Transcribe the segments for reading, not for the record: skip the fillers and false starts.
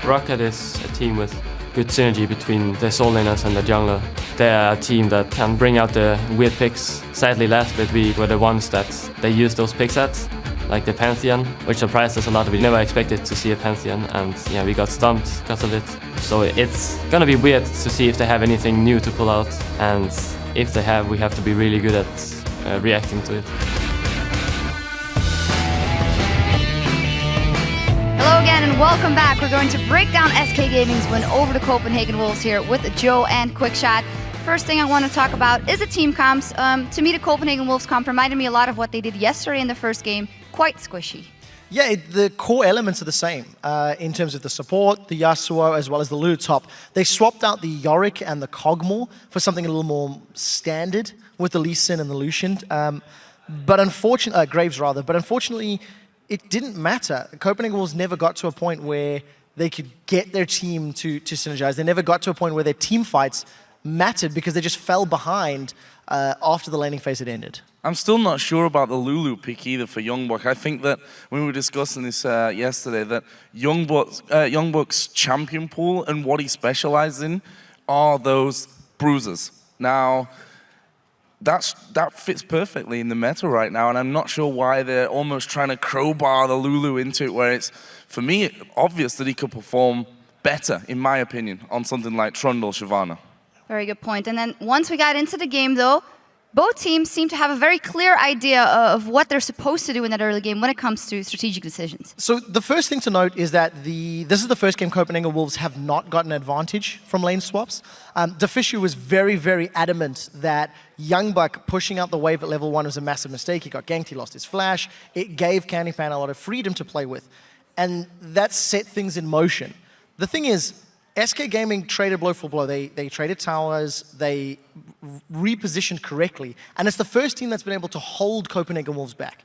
Rocket is a team with good synergy between the soul laners and the jungler. They're a team that can bring out the weird picks. Sadly, last bit we were the ones that they used those picks at, like the Pantheon, which surprised us a lot. We never expected to see a Pantheon, and yeah, we got stumped because of it. So it's gonna be weird to see if they have anything new to pull out, and if they have, we have to be really good at reacting to it. Hello again and welcome back. We're going to break down SK Gaming's win over the Copenhagen Wolves here with Joe and Quickshot. First thing I want to talk about is the team comps. To me, the Copenhagen Wolves comp reminded me a lot of what they did yesterday in the first game. Quite squishy. Yeah, the core elements are the same in terms of the support, the Yasuo, as well as the Lulu top. They swapped out the Yorick and the Kog'Maw for something a little more standard with the Lee Sin and the Lucian. But unfortunately, Graves rather, but unfortunately, it didn't matter. Copenhagen Wolves never got to a point where they could get their team to synergize. They never got to a point where their team fights mattered because they just fell behind after the laning phase had ended. I'm still not sure about the Lulu pick either for Youngbuck. I think that when we were discussing this yesterday, that Youngbuck's champion pool and what he specializes in are those bruisers. Now, that fits perfectly in the meta right now, and I'm not sure why they're almost trying to crowbar the Lulu into it, where it's, for me, obvious that he could perform better, in my opinion, on something like Trundle, Shyvana. Very good point. And then once we got into the game, though, both teams seem to have a very clear idea of what they're supposed to do in that early game when it comes to strategic decisions. So the first thing to note is that this is the first game Copenhagen Wolves have not gotten advantage from lane swaps. Deficio was very, very adamant that Youngbuck pushing out the wave at level 1 was a massive mistake. He got ganked, he lost his flash. It gave Candypan a lot of freedom to play with. And that set things in motion. The thing is, SK Gaming traded blow for blow. They traded towers, they repositioned correctly, and it's the first team that's been able to hold Copenhagen Wolves back.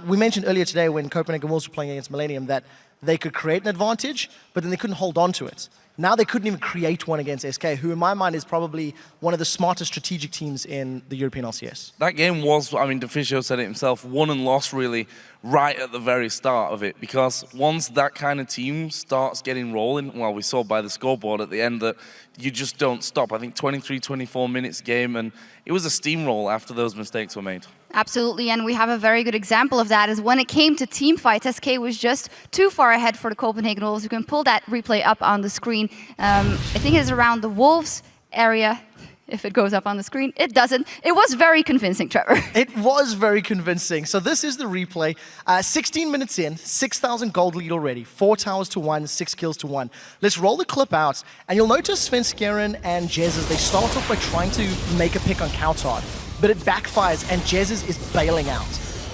We mentioned earlier today when Copenhagen Wolves were playing against Millennium that they could create an advantage, but then they couldn't hold on to it. Now they couldn't even create one against SK, who in my mind is probably one of the smartest strategic teams in the European LCS. That game was, I mean, Deficio said it himself, won and lost really right at the very start of it, because once that kind of team starts getting rolling, well, we saw by the scoreboard at the end that you just don't stop. I think 23, 24 minutes game, and it was a steamroll after those mistakes were made. Absolutely, and we have a very good example of that is when it came to team fights, SK was just too far ahead for the Copenhagen Wolves. You can pull that replay up on the screen. I think it is around the Wolves area. If it goes up on the screen, it doesn't. It was very convincing, Trevor. It was very convincing. So this is the replay. 16 minutes in, 6,000 gold lead already. 4 towers to 1, 6 kills to 1. Let's roll the clip out. And you'll notice Svenskeren and Jezz, they start off by trying to make a pick on Coutard. But it backfires and Jezz is bailing out.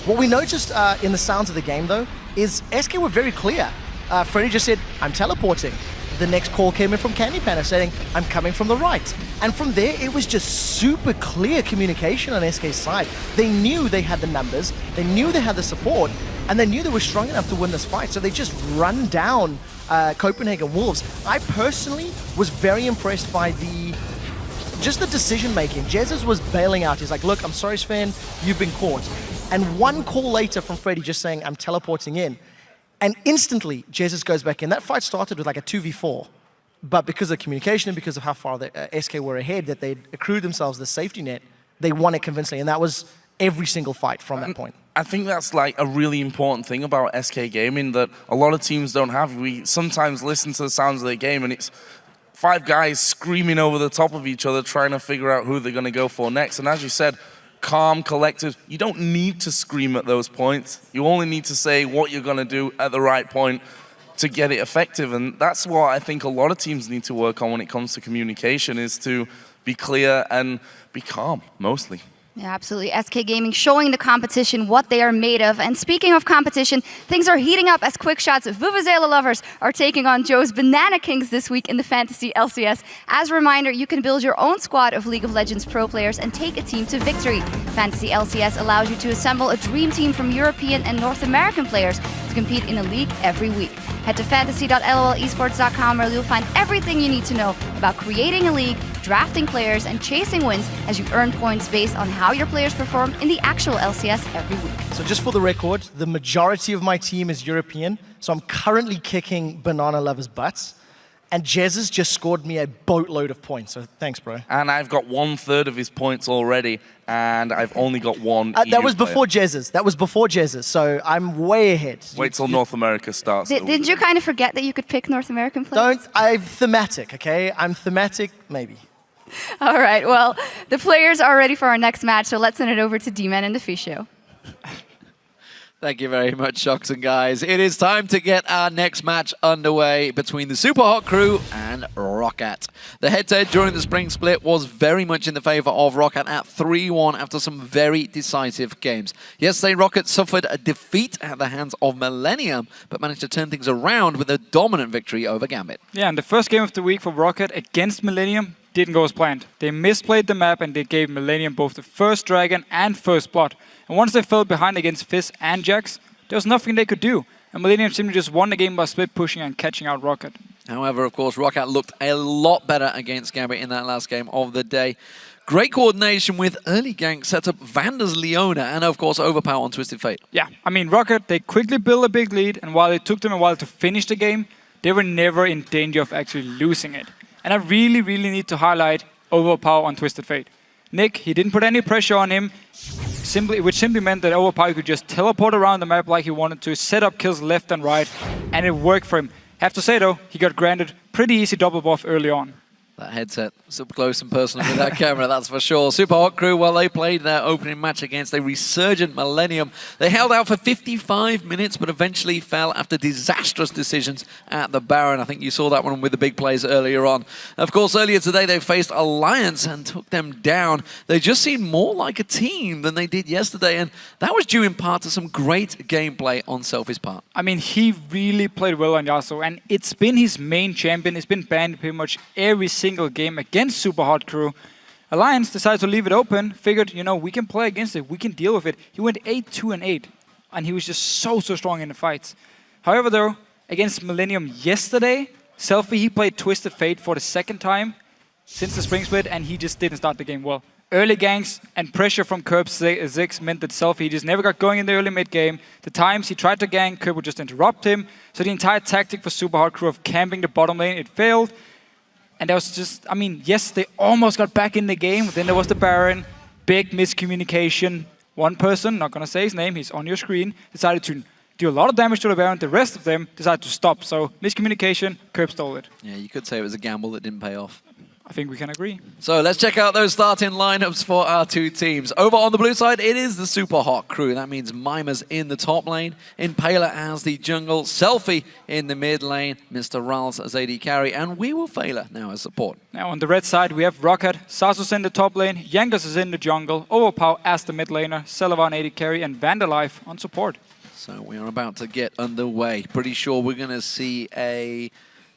What we noticed in the sounds of the game, though, is SK were very clear. Freddy just said, I'm teleporting. The next call came in from Candypan saying, I'm coming from the right. And from there, it was just super clear communication on SK's side. They knew they had the numbers, they knew they had the support, and they knew they were strong enough to win this fight. So they just run down Copenhagen Wolves. I personally was very impressed by just the decision making. Jezz was bailing out. He's like, look, I'm sorry, Sven, you've been caught. And one call later from Freddy just saying, I'm teleporting in. And instantly, Jezz goes back in. That fight started with like a 2v4. But because of communication and because of how far the SK were ahead, that they'd accrued themselves the safety net, they won it convincingly. And that was every single fight from that point. I think that's like a really important thing about SK Gaming that a lot of teams don't have. We sometimes listen to the sounds of the game and it's 5 guys screaming over the top of each other trying to figure out who they're going to go for next. And as you said, calm, collected. You don't need to scream at those points. You only need to say what you're going to do at the right point to get it effective. And that's what I think a lot of teams need to work on when it comes to communication, is to be clear and be calm, mostly. Yeah, absolutely. SK Gaming showing the competition what they are made of. And speaking of competition, things are heating up as Quickshot's Vuvuzela lovers are taking on Joe's Banana Kings this week in the Fantasy LCS. As a reminder, you can build your own squad of League of Legends pro players and take a team to victory. Fantasy LCS allows you to assemble a dream team from European and North American players to compete in a league every week. Head to fantasy.lolesports.com where you'll find everything you need to know about creating a league, drafting players and chasing wins as you earn points based on how your players perform in the actual LCS every week. So just for the record, the majority of my team is European, so I'm currently kicking Banana Lovers' butts. And Jez has just scored me a boatload of points, so thanks, bro. And I've got 1/3 of his points already, and I've only got one that was before Jez's. That was before Jez's, so I'm way ahead. Wait till North America starts. Didn't you kind of forget that you could pick North American players? I'm thematic, okay? I'm thematic, maybe. All right, well, the players are ready for our next match, so let's send it over to D-Man and the Fish Show. Thank you very much, Shocks and guys. It is time to get our next match underway between the Super Hot crew and ROCAT. The head-to-head during the spring split was very much in the favor of ROCAT at 3-1 after some very decisive games. Yesterday, ROCAT suffered a defeat at the hands of Millennium, but managed to turn things around with a dominant victory over Gambit. Yeah, and the first game of the week for ROCAT against Millennium didn't go as planned. They misplayed the map and they gave Millennium both the first Dragon and first Blood. And once they fell behind against Fizz and Jax, there was nothing they could do. And Millennium simply just won the game by split pushing and catching out ROCAT. However, of course, ROCAT looked a lot better against Gambit in that last game of the day. Great coordination with early gank set up Vander's Leona and, of course, overpower on Twisted Fate. Yeah, I mean, ROCAT, they quickly built a big lead, and while it took them a while to finish the game, they were never in danger of actually losing it. And I really, really need to highlight overpower on Twisted Fate. Nick, he didn't put any pressure on him, which simply meant that overpower could just teleport around the map like he wanted to, set up kills left and right, and it worked for him. Have to say though, he got granted pretty easy double buff early on. That headset, up close and personal with that camera, that's for sure. Super Hot crew, well, they played their opening match against a resurgent Millennium. They held out for 55 minutes, but eventually fell after disastrous decisions at the Baron. I think you saw that one with the big plays earlier on. Of course, earlier today, they faced Alliance and took them down. They just seemed more like a team than they did yesterday, and that was due in part to some great gameplay on Selfie's part. I mean, he really played well on Yasuo, and it's been his main champion. It's been banned pretty much every single game against Super Hot crew. Alliance decided to leave it open, figured, you know, we can play against it, we can deal with it. He went 8-2-8, and he was just so strong in the fights. However, though, against Millennium yesterday, Selfie, he played Twisted Fate for the second time since the spring split, and he just didn't start the game well. Early ganks and pressure from Curb Ziggs meant that Selfie just never got going in the early mid game. The times he tried to gank, Curb would just interrupt him. So the entire tactic for Super Hot crew of camping the bottom lane, it failed. And there was just, I mean, yes, they almost got back in the game. Then there was the Baron, big miscommunication. One person, not going to say his name, he's on your screen, decided to do a lot of damage to the Baron. The rest of them decided to stop. So miscommunication, Curb stole it. Yeah, you could say it was a gamble that didn't pay off. I think we can agree. So let's check out those starting lineups for our two teams. Over on the blue side, it is the Super Hot crew. That means Mimer's in the top lane, Impaler as the jungle, Selfie in the mid lane, Mr. Rals as AD carry, and We Will Failer now as support. Now on the red side, we have ROCAT, Sasus in the top lane, Yangas is in the jungle, Overpower as the mid laner, Celavan AD carry, and Vandalife on support. So we are about to get underway. Pretty sure we're going to see a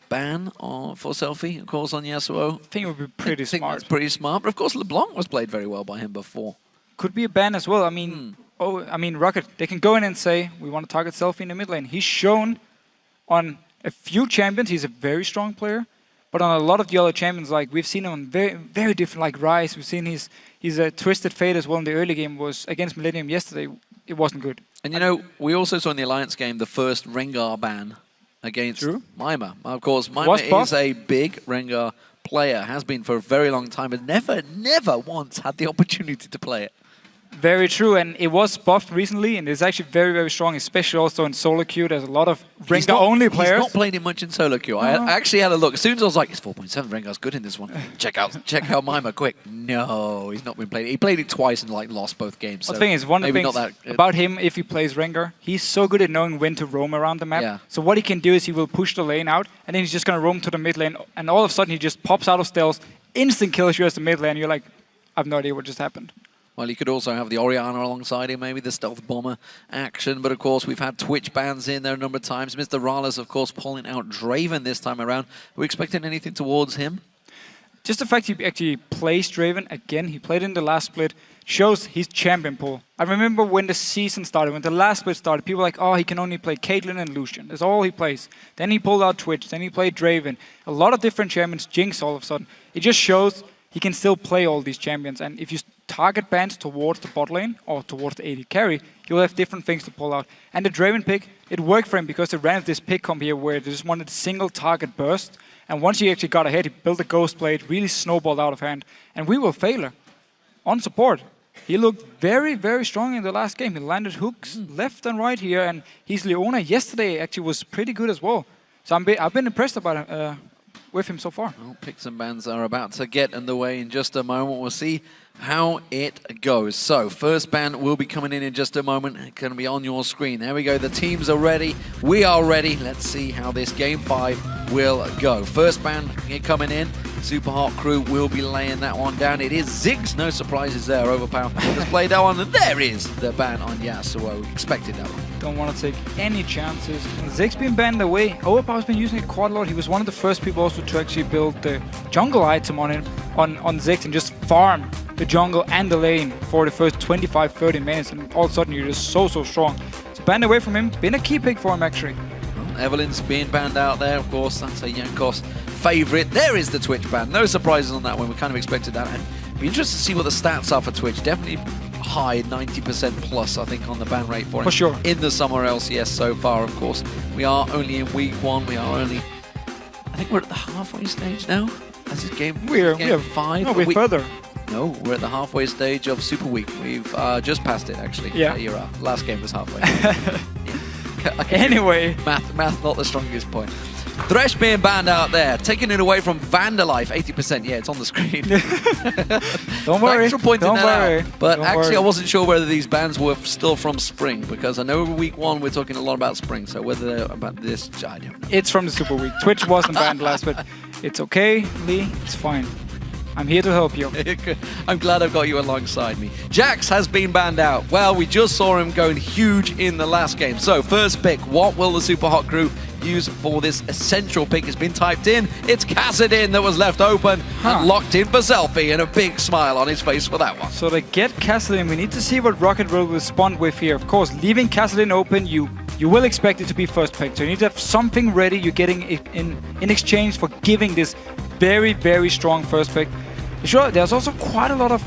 ban for Selfie, of course, on Yasuo. I think it would be pretty smart. I think that's pretty smart, but of course LeBlanc was played very well by him before. Could be a ban as well. I mean, ROCAT, they can go in and say, we want to target Selfie in the mid lane. He's shown on a few champions, he's a very strong player, but on a lot of the other champions, like we've seen him on very, very different, like Ryze, we've seen his Twisted Fate as well in the early game was against Millennium yesterday. It wasn't good. And you know, we also saw in the Alliance game the first Rengar ban against Mimer. Of course, Mimer is a big Rengar player, has been for a very long time, but never once had the opportunity to play it. Very true, and it was buffed recently, and it's actually very, very strong, especially also in solo queue. There's a lot of Rengar-only players. He's not played it much in solo queue. I actually had a look. As soon as I was like, it's 4.7, Rengar's good in this one. Check out Mimer, quick. No, he's not been played. He played it twice and like lost both games. Well, the thing is, one of the things about him, if he plays Rengar, he's so good at knowing when to roam around the map. Yeah. So what he can do is he will push the lane out, and then he's just going to roam to the mid lane, and all of a sudden he just pops out of stealth, instant kills you as the mid lane, and you're like, I have no idea what just happened. Well, you could also have the Orianna alongside him, maybe the Stealth Bomber action. But, of course, we've had Twitch bans in there a number of times. Mr. Rales, of course, pulling out Draven this time around. Are we expecting anything towards him? Just the fact he actually plays Draven, again, he played in the last split, shows his champion pool. I remember when the season started, when the last split started, people were like, oh, he can only play Caitlyn and Lucian. That's all he plays. Then he pulled out Twitch, then he played Draven. A lot of different champions, Jinx all of a sudden. It just shows he can still play all these champions. And if you target bans towards the bot lane or towards the AD carry, you'll have different things to pull out. And the Draven pick, it worked for him because he ran this pick comp here where they just wanted a single target burst. And once he actually got ahead, he built a Ghost Blade, really snowballed out of hand. And we will failure on support. He looked very, very strong in the last game. He landed hooks left and right here, and his Leona yesterday actually was pretty good as well. So I've been impressed about with him so far. Well, picks and bans are about to get underway in just a moment. We'll see how it goes. So, first ban will be coming in just a moment. It's going to be on your screen. There we go. The teams are ready. We are ready. Let's see how this Game 5 will go. First ban coming in. Super Hot Crew will be laying that one down. It is Ziggs. No surprises there. Overpower has played that one. And there is the ban on Yasuo. Expected that one. Don't want to take any chances. Ziggs been banned away. Overpower's been using it quite a lot. He was one of the first people also to actually build the jungle item on him, on Ziggs, and just farm the jungle and the lane for the first 25-30 minutes, and all of a sudden you're just so strong. So banned away from him, been a key pick for him actually. Well, Evelyn's being banned out there, of course, that's a Jankos favourite. There is the Twitch ban, no surprises on that one, we kind of expected that. And be interested to see what the stats are for Twitch, definitely high, 90% plus I think on the ban rate for him. For sure. In the Summer LCS so far, of course. We are only in week 1, we are only, I think we're at the halfway stage now. As this game, we're 5. No, we're further. No, we're at the halfway stage of Super Week. We've just passed it, actually. Yeah. You're up. Last game was halfway. Anyway. Math not the strongest point. Thresh being banned out there, taking it away from Vandalife, 80%. Yeah, it's on the screen. Don't worry. Don't worry. But Don't actually, worry. I wasn't sure whether these bans were still from spring, because I know week 1 we're talking a lot about spring, so whether they're about this, I don't know. It's from the Super Week. Twitch wasn't banned last, but it's okay, Lee. It's fine. I'm here to help you. I'm glad I've got you alongside me. Jax has been banned out. Well, we just saw him going huge in the last game. So, first pick, what will the Super Hot Crew use for this essential pick? Has been typed in. It's Kassadin that was left open and locked in for Selfie, and a big smile on his face for that one. So to get Kassadin, we need to see what Rocket will respond with here. Of course, leaving Kassadin open, you will expect it to be first pick. So you need to have something ready you're getting in exchange for giving this very, very strong first pick. Sure, there's also quite a lot of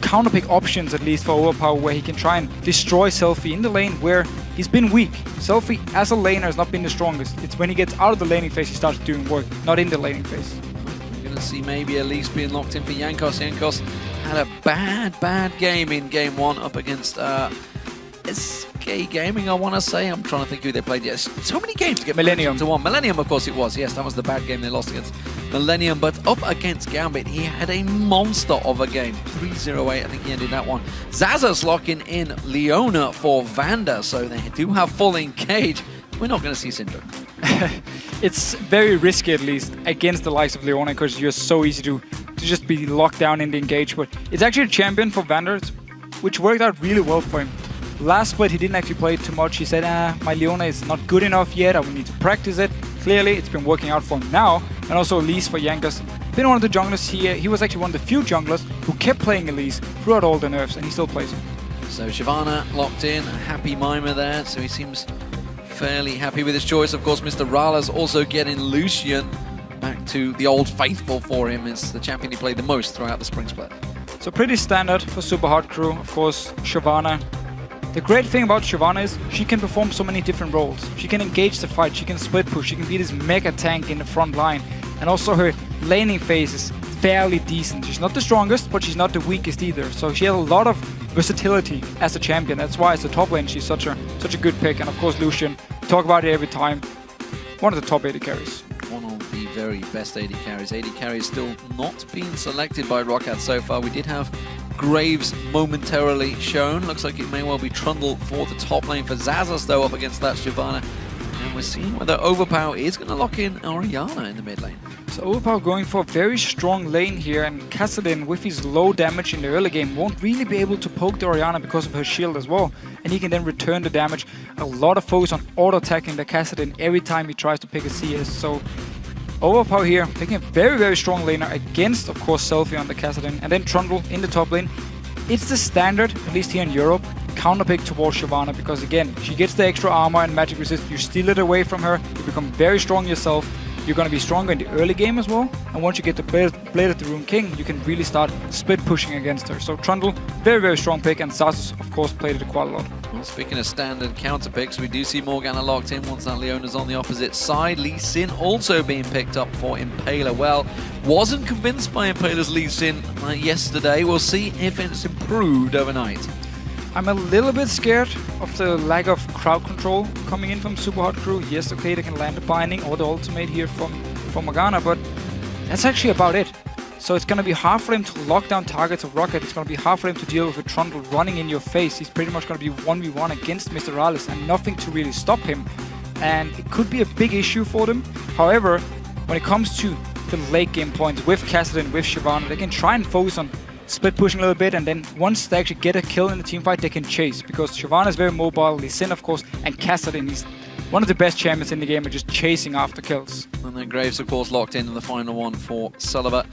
counter pick options, at least for Overpower, where he can try and destroy Selfie in the lane where he's been weak. Selfie as a laner has not been the strongest. It's when he gets out of the laning phase he starts doing work, not in the laning phase. We're going to see maybe Elise being locked in for Jankos. Jankos had a bad game in game 1 up against SK Gaming, I want to say. I'm trying to think who they played. Yes, so many games to get Millennium to 1. Millennium, of course it was. Yes, that was the bad game they lost against Millennium. But up against Gambit, he had a monster of a game. 3-0-8, I think he ended that one. Zazas locking in Leona for Vanda, so they do have full engage. We're not going to see Syndrome. It's very risky, at least, against the likes of Leona, because you're so easy to just be locked down in the engage. But it's actually a champion for Vanda, which worked out really well for him. Last split, he didn't actually play it too much. He said, my Leona is not good enough yet. I will need to practice it. Clearly, it's been working out for him now. And also Elise for Jankos. Been one of the junglers here. He was actually one of the few junglers who kept playing Elise throughout all the nerfs, and he still plays him. So Shyvana locked in, a happy Mimer there. So he seems fairly happy with his choice. Of course, Mr. Rala's also getting Lucian back to the old faithful for him. It's the champion he played the most throughout the spring split. So pretty standard for Super Hot Crew. Of course, Shyvana. The great thing about Shyvana is she can perform so many different roles. She can engage the fight, she can split push, she can be this mega tank in the front line. And also her laning phase is fairly decent. She's not the strongest, but she's not the weakest either. So she has a lot of versatility as a champion. That's why as a top lane she's such a good pick. And of course Lucian, talk about it every time. One of the top 80 carries. One of the very best AD carries. AD carries still not being selected by Roccat so far. We did have Graves momentarily shown. Looks like it may well be Trundle for the top lane for Zazas though up against that Shyvana. And we're seeing whether Overpower is going to lock in Orianna in the mid lane. So Overpower going for a very strong lane here, and Kassadin with his low damage in the early game won't really be able to poke the Orianna because of her shield as well. And he can then return the damage. A lot of focus on auto-attacking the Kassadin every time he tries to pick a CS. So Overpower here, picking a very, very strong laner against, of course, Selfie on the Kassadin, and then Trundle in the top lane. It's the standard, at least here in Europe, counter pick towards Shyvana, because again, she gets the extra armor and magic resist, you steal it away from her, you become very strong yourself, you're going to be stronger in the early game as well. And once you get the Blade of the Rune King, you can really start split pushing against her. So Trundle, very, very strong pick, and Zazus, of course, played it quite a lot. Well, speaking of standard counter picks, we do see Morgana locked in once that Leona's on the opposite side. Lee Sin also being picked up for Impaler. Well, wasn't convinced by Impaler's Lee Sin yesterday. We'll see if it's improved overnight. I'm a little bit scared of the lack of crowd control coming in from Super Hot Crew. Yes, okay, they can land the binding or the ultimate here from Morgana, but that's actually about it. So it's going to be hard for him to lock down targets of Rocket. It's going to be hard for him to deal with a Trundle running in your face. He's pretty much going to be 1v1 against Mr. Rallis and nothing to really stop him. And it could be a big issue for them. However, when it comes to the late game points with Kassadin, with Shyvana, they can try and focus on split pushing a little bit, and then once they actually get a kill in the team fight, they can chase, because Shyvana is very mobile, Lee Sin of course, and Kassadin, he's one of the best champions in the game at just chasing after kills. And then Graves of course locked in the final one for Sullivan.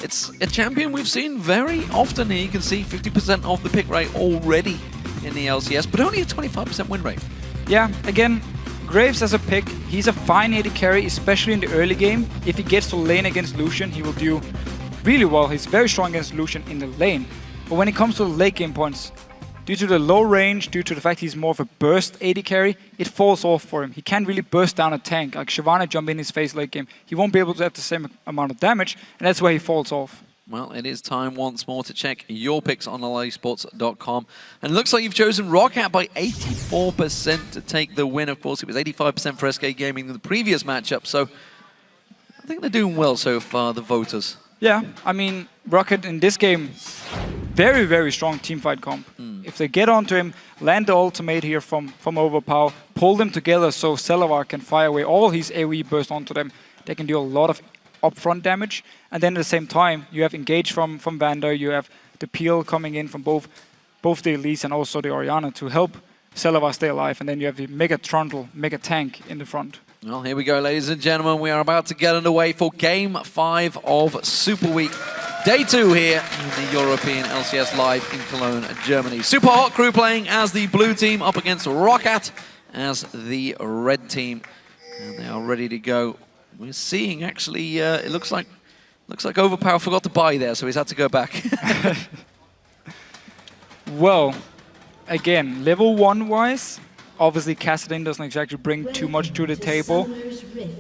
It's a champion we've seen very often here. You can see 50% of the pick rate already in the LCS, but only a 25% win rate. Yeah, again, Graves as a pick, he's a fine AD carry, especially in the early game. If he gets to lane against Lucian, he will do really well. He's very strong against Lucian in the lane. But when it comes to the late game points, due to the low range, due to the fact he's more of a burst AD carry, it falls off for him. He can't really burst down a tank. Like Shyvana jump in his face late game, he won't be able to have the same amount of damage, and that's where he falls off. Well, it is time once more to check your picks on allesports.com. And it looks like you've chosen ROC by 84% to take the win. Of course, it was 85% for SK Gaming in the previous matchup, so I think they're doing well so far, the voters. Yeah, I mean, Rocket in this game, very, very strong teamfight comp. If they get onto him, land the ultimate here from Overpower, pull them together so Selavar can fire away all his AoE burst onto them, they can do a lot of upfront damage. And then at the same time, you have Engage from Vander, you have the Peel coming in from both the Elise and also the Orianna to help Selavar stay alive. And then you have the Mega Trundle, Mega Tank in the front. Well, here we go, ladies and gentlemen. We are about to get underway for Game 5 of Super Week. Day 2 here in the European LCS Live in Cologne, Germany. Super Hot Crew playing as the blue team up against Roccat as the red team. And they are ready to go. We're seeing, actually, it looks like Overpower forgot to buy there, so he's had to go back. Well, again, level 1-wise, obviously, Kassadin doesn't exactly bring too much to the table.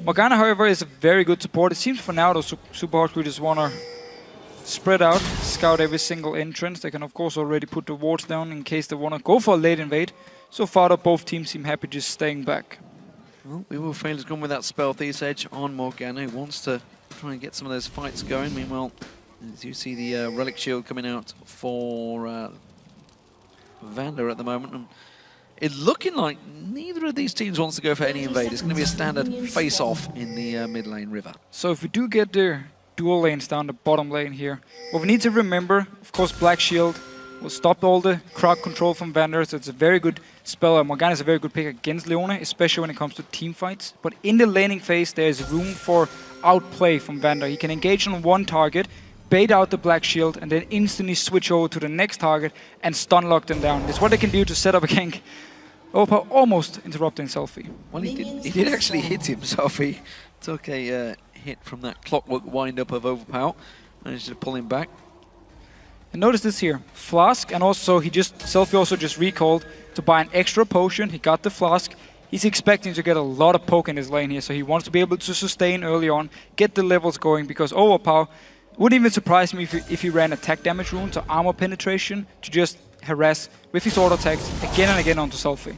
Morgana, however, is a very good support. It seems for now, though, Super Hot Crew just want to spread out, scout every single entrance. They can, of course, already put the wards down in case they want to go for a late invade. So far, though, both teams seem happy just staying back. Well, we will fail has gone with that Spell Thief's Edge on Morgana, who wants to try and get some of those fights going. Meanwhile, as you see the Relic Shield coming out for Vander at the moment. And it's looking like neither of these teams wants to go for any invade. It's going to be a standard face-off in the mid lane river. So if we do get the dual lanes down the bottom lane here, what we need to remember, of course, Black Shield will stop all the crowd control from Vander, so it's a very good spell. Morgana is a very good pick against Leona, especially when it comes to team fights. But in the laning phase, there's room for outplay from Vander. He can engage on one target, bait out the Black Shield, and then instantly switch over to the next target and stun lock them down. It's what they can do to set up a gank. Overpower almost interrupting Selfie. Well, he did actually hit him. Selfie took a hit from that clockwork wind-up of Overpower. Managed to pull him back. And notice this here, Flask, and also Selfie also just recalled to buy an extra potion. He got the Flask. He's expecting to get a lot of poke in his lane here, so he wants to be able to sustain early on, get the levels going, because Overpower wouldn't even surprise me if he ran attack damage rune to armor penetration to just harass with his auto attacks again and again onto Selfie.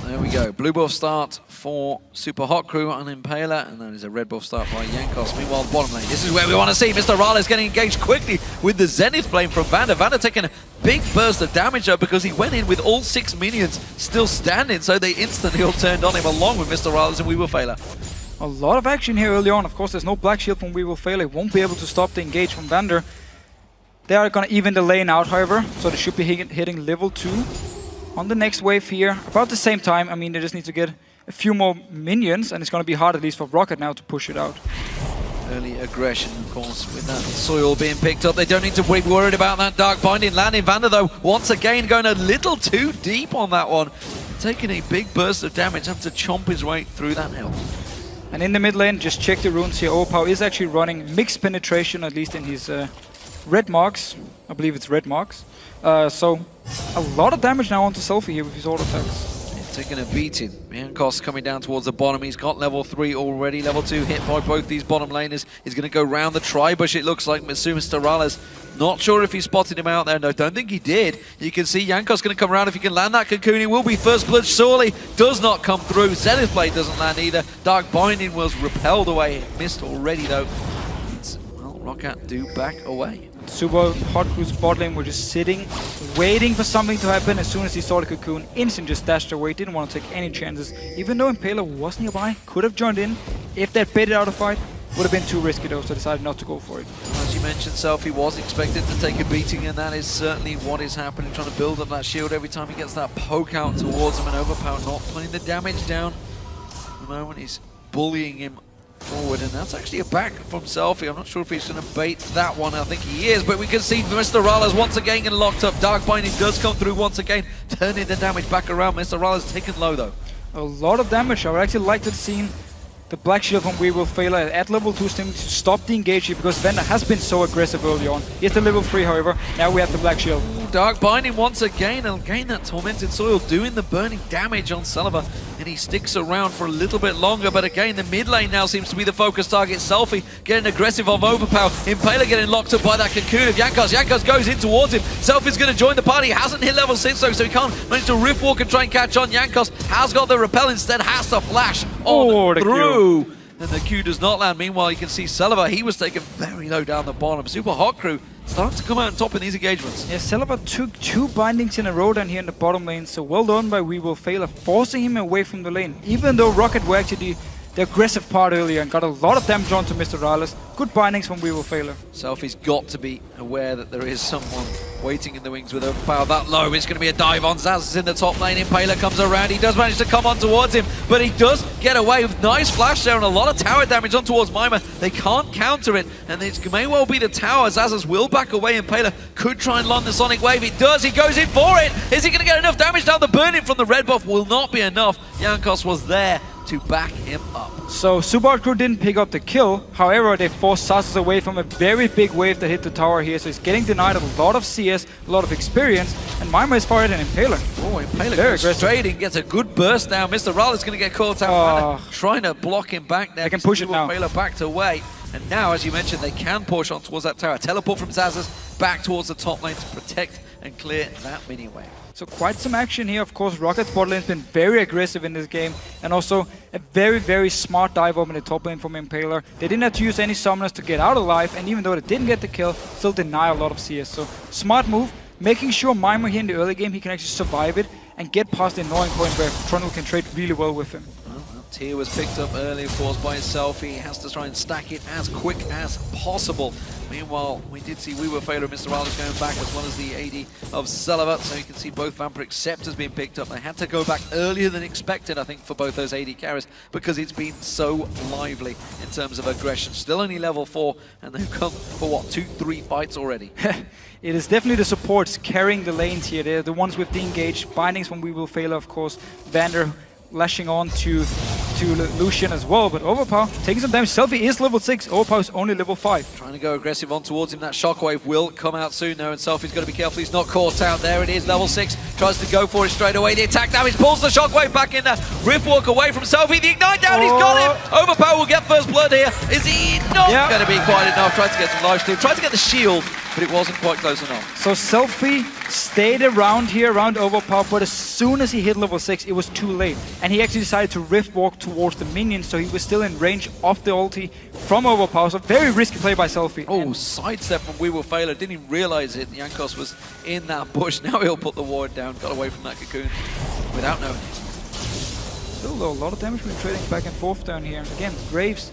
There we go. Blue buff start for Super Hot Crew on Impaler, and that is a red buff start by Jankos. Meanwhile, bottom lane, this is where we want to see Mr. Rallis getting engaged quickly with the Zenith Flame from Vander. Vander taking a big burst of damage though, because he went in with all 6 minions still standing, so they instantly all turned on him along with Mr. Rallis and We Will Fail. A lot of action here early on. Of course, there's no Black Shield from We Will Fail. It won't be able to stop the engage from Vander. They are going to even the lane out, however, so they should be hitting level 2 on the next wave here. About the same time, I mean, they just need to get a few more minions, and it's going to be hard, at least for Rocket now, to push it out. Early aggression, of course, with that soil being picked up. They don't need to be worried about that Dark Binding landing. Vander, though, once again going a little too deep on that one. Taking a big burst of damage, having to chomp his way through that health. And in the mid lane, just check the runes here. Overpower is actually running mixed penetration, at least in his red marks. I believe it's red marks. So a lot of damage now onto Selfie here with his auto attacks. Taking a beating. Jankos coming down towards the bottom. He's got level 3 already. Level 2 hit by both these bottom laners. He's going to go round the tri-bush, it looks like. Mr. Rales, not sure if he spotted him out there. No, don't think he did. You can see Jankos going to come around. If he can land that cocoon, he will be first blood. Surely does not come through. Zenith Blade doesn't land either. Dark Binding was repelled away. Missed already, though. Well, Roccat do back away. Super Hot Crew's bot lane were just sitting, waiting for something to happen. As soon as he saw the cocoon, instant just dashed away, didn't want to take any chances. Even though Impaler was nearby, could have joined in. If they'd baited out a fight, would have been too risky though, so decided not to go for it. As you mentioned, Selfie was expected to take a beating, and that is certainly what is happening, trying to build up that shield every time he gets that poke out towards him, and Overpower not putting the damage down. At the moment he's bullying him forward, and that's actually a back from Selfie. I'm not sure if he's going to bait that one. I think he is, but we can see Mr. Rales once again getting locked up. Dark Binding does come through once again, turning the damage back around. Mr. Rales taken low though. A lot of damage. I would actually like to have seen the Black Shield from We Will Fail at level 2 to stop the engage here, because Vendor has been so aggressive early on. He's the level 3, however. Now we have the Black Shield. Dark Binding once again, and again that Tormented Soil doing the burning damage on Sullivan, and he sticks around for a little bit longer, but again the mid lane now seems to be the focus target. Selfie getting aggressive on Overpower, Impaler getting locked up by that cocoon of Jankos goes in towards him. Selfie's going to join the party, hasn't hit level 6 though, so he can't manage to rift walk and try and catch on. Jankos has got the repel, instead has to flash on through. Q. And the Q does not land. Meanwhile, you can see Celebar, he was taken very low down the bottom. Super Hot Crew starting to come out on top in these engagements. Yeah, Celebar took 2 bindings in a row down here in the bottom lane, so well done by We Will Fail, forcing him away from the lane. Even though Rocket were actually the aggressive part earlier and got a lot of damage onto Mr. Rales. Good bindings from We Will Fail. Selfie's got to be aware that there is someone waiting in the wings with Overpower that low. It's going to be a dive on Zaz is in the top lane. Impaler comes around. He does manage to come on towards him, but he does get away with nice flash there and a lot of tower damage on towards Mima. They can't counter it, and it may well be the tower. Zazas will back away. Impaler could try and land the Sonic Wave. He does. He goes in for it. Is he going to get enough damage down? The burning from the red buff will not be enough. Jankos was there to back him up. So Super Crew didn't pick up the kill. However, they forced Zazas away from a very big wave that hit the tower here. So he's getting denied a lot of CS, a lot of experience, and Mima is far ahead in Impaler. Oh, Impaler goes straight in, gets a good burst down. Mr. Rale's going to get caught out. Trying to block him back there. They can push it now. Impaler backed away. And now, as you mentioned, they can push on towards that tower. Teleport from Zazas back towards the top lane to protect and clear that mini wave. So quite some action here. Of course, Rocket's bot lane's been very aggressive in this game, and also a very, very smart dive up in the top lane from Impaler. They didn't have to use any summoners to get out alive, and even though they didn't get the kill, still deny a lot of CS. So smart move, making sure Mima here in the early game, he can actually survive it and get past the annoying point where Trundle can trade really well with him. Tier was picked up early, of course, by Selfie. He has to try and stack it as quick as possible. Meanwhile, we did see We Will Fail and Mr. Raleigh going back, as well as the AD of Celebat. So you can see both Vampiric Scepters being picked up. They had to go back earlier than expected, I think, for both those AD carries, because it's been so lively in terms of aggression. Still only level 4, and they've come for, what, 2-3 fights already? It is definitely the supports carrying the lanes here. They're the ones with the engaged bindings from We Will Fail, of course. Vander lashing on to Lucian as well, but Overpower taking some damage. Selfie is level 6, Overpower is only level 5. Trying to go aggressive on towards him. That shockwave will come out soon though, and Selfie's got to be careful he's not caught out. There it is, level 6, tries to go for it straight away. The attack damage pulls the shockwave back in there. Rift walk away from Selfie, the ignite down, he's got him! Overpower will get first blood here. Is he not going to be quite enough? Tried to get some lifesteal, tried to get the shield, but it wasn't quite close enough. So Selfie stayed around here, around Overpower, but as soon as he hit level 6, it was too late. And he actually decided to rift walk towards the minions, so he was still in range of the ulti from Overpower. So very risky play by Selfie. Oh, sidestep from We Will Fail. Didn't even realize it. Jankos was in that bush. Now he'll put the ward down. Got away from that cocoon without knowing it. Still though, a lot of damage being trading back and forth down here. And again, Graves,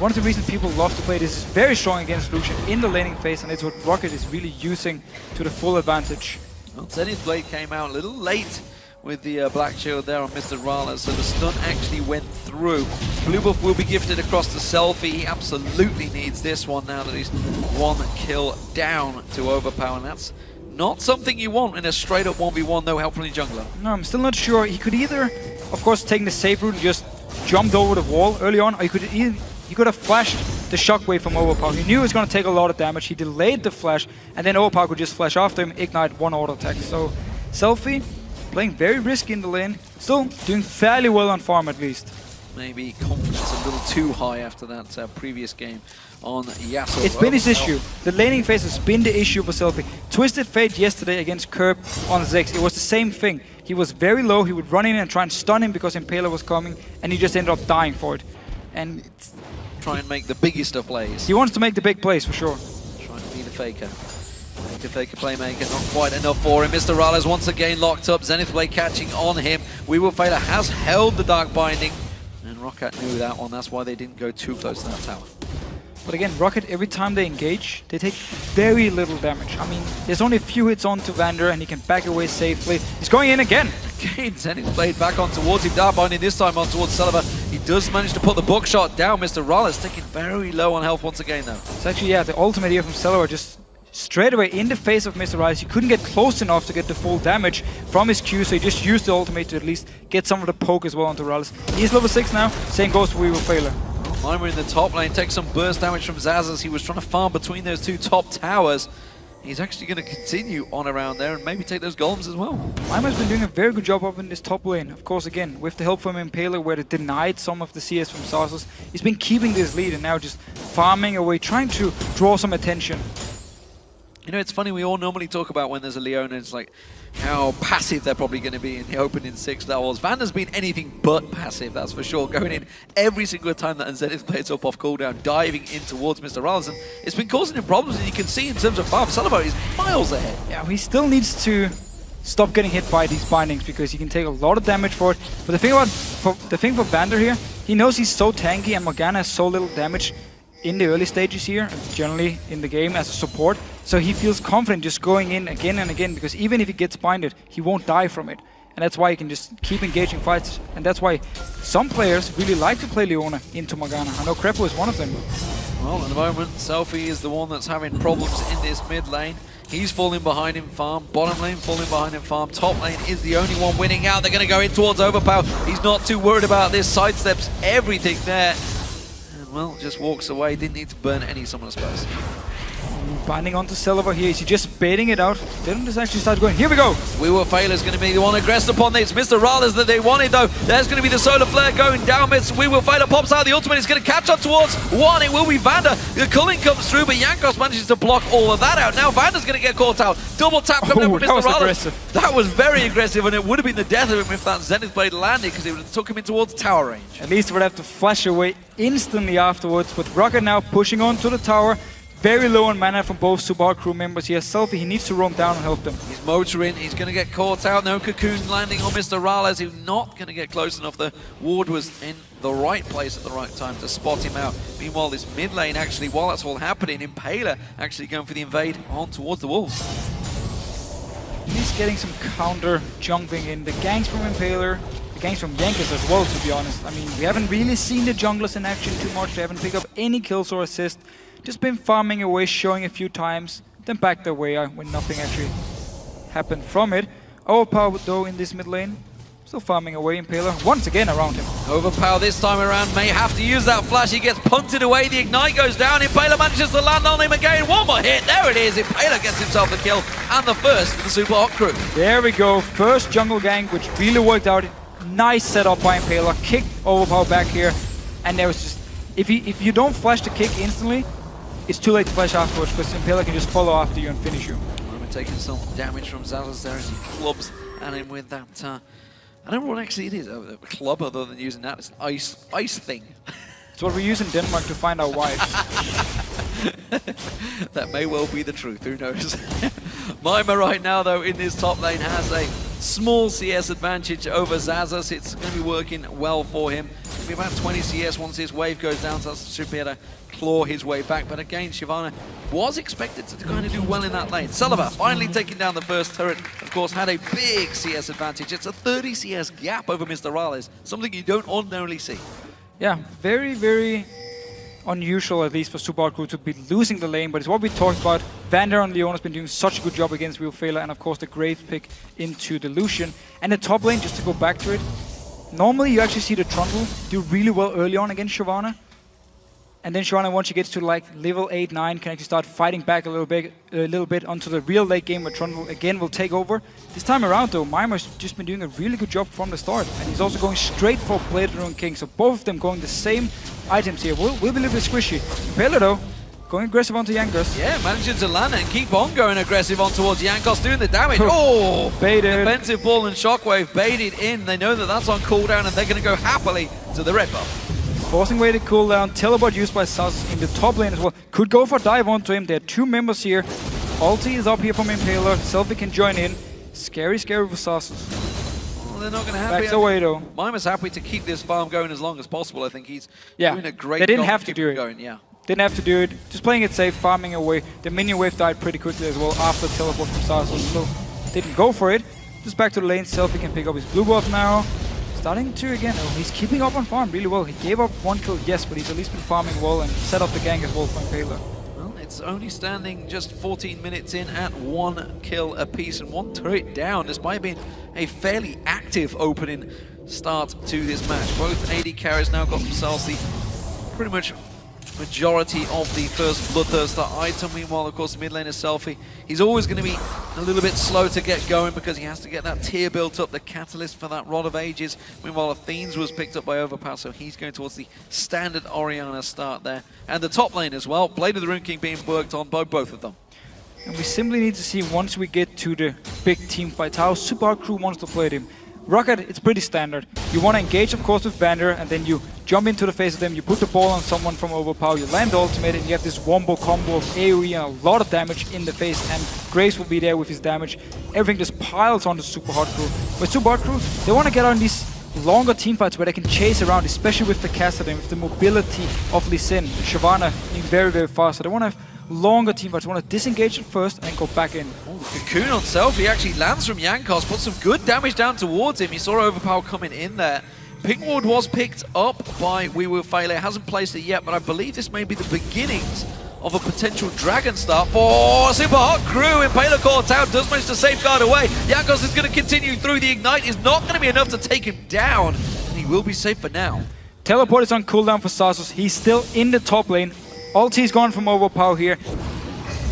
one of the reasons people love to play this, is very strong against Lucian in the laning phase, and it's what Rocket is really using to the full advantage. Well, Zenith Blade came out a little late with the Black Shield there on Mr. Rala, so the stun actually went through. Blue buff will be gifted across to Selfie. He absolutely needs this one now that he's one kill down to Overpower, and that's not something you want in a straight up 1v1, no help from the jungler. No, I'm still not sure. He could either, of course, take the safe route and just jumped over the wall early on, or he could have flashed the shockwave from Overpower. He knew he was going to take a lot of damage. He delayed the flash, and then Overpower could just flash after him, ignite one auto attack. So Selfie playing very risky in the lane, still doing fairly well on farm at least. Maybe confidence a little too high after that previous game on Yasuo. It's been his issue. The laning phase has been the issue for Selfie. Twisted Fate yesterday against Curb on Zex, it was the same thing. He was very low, he would run in and try and stun him because Impaler was coming, and he just ended up dying for it. And try and make the biggest of plays. He wants to make the big plays for sure. Trying to be the faker. The faker playmaker, not quite enough for him. Mr. Rales once again locked up. Zenith Blade catching on him. Weevilfailure has held the Dark Binding. And Rocket knew that one, that's why they didn't go too close to that tower. But again, Rocket, every time they engage, they take very little damage. I mean, there's only a few hits onto Vander and he can back away safely. He's going in again. Again, Zenith Blade back on towards him. Dark Binding this time on towards Sullivan. He does manage to put the bookshot down. Mr. Rales taking very low on health once again though. It's actually, yeah, the ultimate here from Celebar just straight away in the face of Mr. Rales. He couldn't get close enough to get the full damage from his Q, so he just used the ultimate to at least get some of the poke as well onto Rales. He's level 6 now, same goes for Weevilfailure. Mimer in the top lane takes some burst damage from Zaz as he was trying to farm between those two top towers. He's actually going to continue on around there and maybe take those golems as well. Mimer's been doing a very good job up in this top lane. Of course, again, with the help from Impaler, where they denied some of the CS from Sarsus, he's been keeping this lead and now just farming away, trying to draw some attention. You know, it's funny, we all normally talk about when there's a Leona, it's like how passive they're probably going to be in the opening 6 levels. Vander's been anything but passive, that's for sure. Going in every single time that Zenith plays up off cooldown, diving in towards Mr. Rales, and it's been causing him problems, and you can see in terms of farm, Sullivan is miles ahead. Yeah, he still needs to stop getting hit by these bindings because he can take a lot of damage for it. But the thing for Vander here, he knows he's so tanky and Morgana has so little damage in the early stages here, and generally in the game as a support, so he feels confident just going in again and again, because even if he gets binded, he won't die from it. And that's why he can just keep engaging fights, and that's why some players really like to play Leona into Morgana. I know Crepo is one of them. Well, at the moment, Selfie is the one that's having problems in this mid lane. He's falling behind in farm, bottom lane falling behind in farm, top lane is the only one winning out. They're going to go in towards Overpower. He's not too worried about this, sidesteps everything there. Well, just walks away, didn't need to burn any summoner spells. Binding onto Celebar here, is he just baiting it out? Didn't just actually start going, here we go! Weevilfailure is going to be the one aggressed upon this. Mr. Rales that they wanted though. There's going to be the solar flare going down. Weevilfailure pops out the ultimate, it's going to catch up towards one. It will be Vander. The culling comes through, but Jankos manages to block all of that out. Now Vander's going to get caught out. Double tap coming up from Mr. Rales. Aggressive. That was very aggressive, and it would have been the death of him if that Zenith Blade landed, because it would have took him in towards tower range. At least he would have to flash away instantly afterwards, with Rocket now pushing on to the tower. Very low on mana from both Super Hard crew members here. Selfie, he needs to roam down and help them. He's motoring, he's going to get caught out. No cocoon landing on Mr. Rales. He's not going to get close enough. The ward was in the right place at the right time to spot him out. Meanwhile, this mid lane, actually, while that's all happening, Impaler actually going for the invade on towards the wolves. He's getting some counter jumping in. The ganks from Impaler, the ganks from Jankos as well, to be honest. I mean, we haven't really seen the junglers in action too much. They haven't picked up any kills or assists. Just been farming away, showing a few times, then backed away when nothing actually happened from it. Overpower though in this mid lane, still farming away. Impaler once again around him. Overpower this time around may have to use that flash. He gets punted away, the ignite goes down. Impaler manages to land on him again. One more hit, there it is. Impaler gets himself the kill, and the first for the Super Hot crew. There we go, first jungle gank, which really worked out. Nice setup by Impaler, kicked Overpower back here, and there was just, if you don't flash the kick instantly, it's too late to flash afterwards, because Impaler can just follow after you and finish you. We're taking some damage from Zazas there as he clubs at him with that, I don't know what actually it is, a club other than using that. It's an ice thing. It's what we use in Denmark to find our wives. That may well be the truth, who knows. Mimer right now though in this top lane has a small CS advantage over Zazas. It's going to be working well for him. It's going to be about 20 CS once his wave goes down, so that's should be able to claw his way back. But again, Shyvana was expected to kind of do well in that lane. Sullivan finally taking down the first turret, of course, had a big CS advantage. It's a 30 CS gap over Mr. Rales, something you don't ordinarily see. Yeah, very, very unusual, at least for Super Hard crew, to be losing the lane, but it's what we talked about. Vander and Leona has been doing such a good job against Weevilfailure, and of course the Grave pick into the Lucian. And the top lane, just to go back to it, Normally, you actually see the Trundle do really well early on against Shyvana. And then Shyvana, once she gets to like level 8, 9, can actually start fighting back a little bit onto the real late game where Trundle again will take over. This time around though, Maima's just been doing a really good job from the start. And he's also going straight for Blade Rune King. So both of them going the same items here. Will be a little bit squishy. Pela though, going aggressive onto Jankos. Yeah, managing to land it and keep on going aggressive on towards Jankos, doing the damage. Oh! Baited. Defensive ball and Shockwave baited in. They know that that's on cooldown and they're going to go happily to the red buff. Forcing away the cooldown, teleport used by Sus in the top lane as well. Could go for dive onto him. There are 2 members here. Ulti is up here from Impaler. Selfie can join in. Scary for Sus. Well, they're not going to have Backs away though. Maima's happy to keep this farm going as long as possible. I think he's doing a great job. They didn't have to do it. Going. Yeah. Didn't have to do it. Just playing it safe, farming away. The minion wave died pretty quickly as well after the teleport from Sus. So didn't go for it. Just back to the lane. Selfie can pick up his blue buff now. Starting to again, he's keeping up on farm really well. He gave up 1 kill, yes, but he's at least been farming well and set up the gank as well for Impaler. Well, it's only standing just 14 minutes in at 1 kill apiece and 1 turret down, despite being a fairly active opening start to this match. Both AD carries now got themselves the pretty much majority of the first Bloodthirster item. Meanwhile, of course, the mid laner Selfie, he's always going to be a little bit slow to get going because he has to get that tier built up, the catalyst for that Rod of Ages. Meanwhile, Athene's was picked up by Overpower, so he's going towards the standard Orianna start there. And the top lane as well, Blade of the Rune King being worked on by both of them. And we simply need to see, once we get to the big team fight, how Super Hard Crew wants to play them. Rocket, it's pretty standard. You want to engage, of course, with Vander, and then you jump into the face of them, you put the ball on someone from Overpower, you land the ultimate, and you have this wombo combo of AoE and a lot of damage in the face, and Grace will be there with his damage. Everything just piles on the Super Hard Crew. With Super Hard Crew, they want to get on these longer teamfights where they can chase around, especially with the caster, and with the mobility of Lee Sin, Shyvana being very fast. So they want to have longer teamfights, want to disengage it first and then go back in. Oh, the cocoon on Selfie actually lands from Jankos, puts some good damage down towards him. You saw Overpower coming in there. Pink Ward was picked up by We Will Fail. It hasn't placed it yet, but I believe this may be the beginnings of a potential Dragon start for Super Hot Crew. Impaler caught out, does manage to safeguard away. Jankos is going to continue through. The Ignite is not going to be enough to take him down, and he will be safe for now. Teleport is on cooldown for Stasos. He's still in the top lane. Ulti's gone from Overpower here.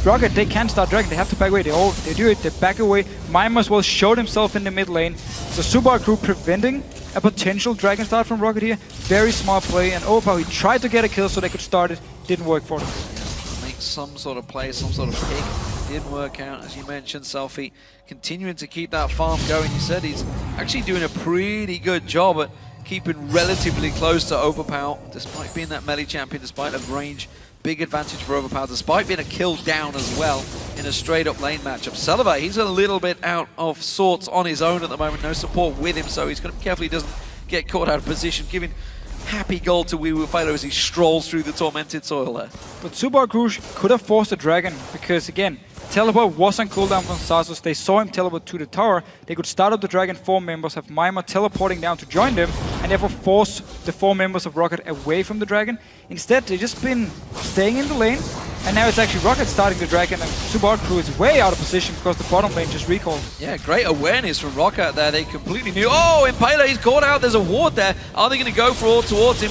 Rocket, they can't start Dragon, they have to back away. They do it, they back away. Mimas will show himself in the mid lane. So Super Hard Crew preventing a potential Dragon start from Rocket here. Very smart play, and Overpower, he tried to get a kill so they could start it. Didn't work for them. Make some sort of play, some sort of pick. Didn't work out, as you mentioned, Selfie. Continuing to keep that farm going. You said he's actually doing a pretty good job at keeping relatively close to Overpower, despite being that melee champion, despite a range. Big advantage for Overpower, despite being a kill down as well in a straight-up lane matchup. Celebrate, he's a little bit out of sorts on his own at the moment. No support with him, so he's going to be careful he doesn't get caught out of position, giving happy gold to We Will Fail as he strolls through the tormented soil there. But Super Hard Crew could have forced a Dragon, because again, teleport was on cooldown from Stasos. They saw him teleport to the tower. They could start up the Dragon 4 members, have Maima teleporting down to join them, and therefore force the 4 members of Rocket away from the Dragon. Instead, they've just been staying in the lane, and now it's actually Rocket starting the Dragon, and Super Hard Crew is way out of position because the bottom lane just recalled. Yeah, great awareness from Rocket there. They completely knew. Oh, Impaler, he's caught out. There's a ward there. Are they going to go for all towards him?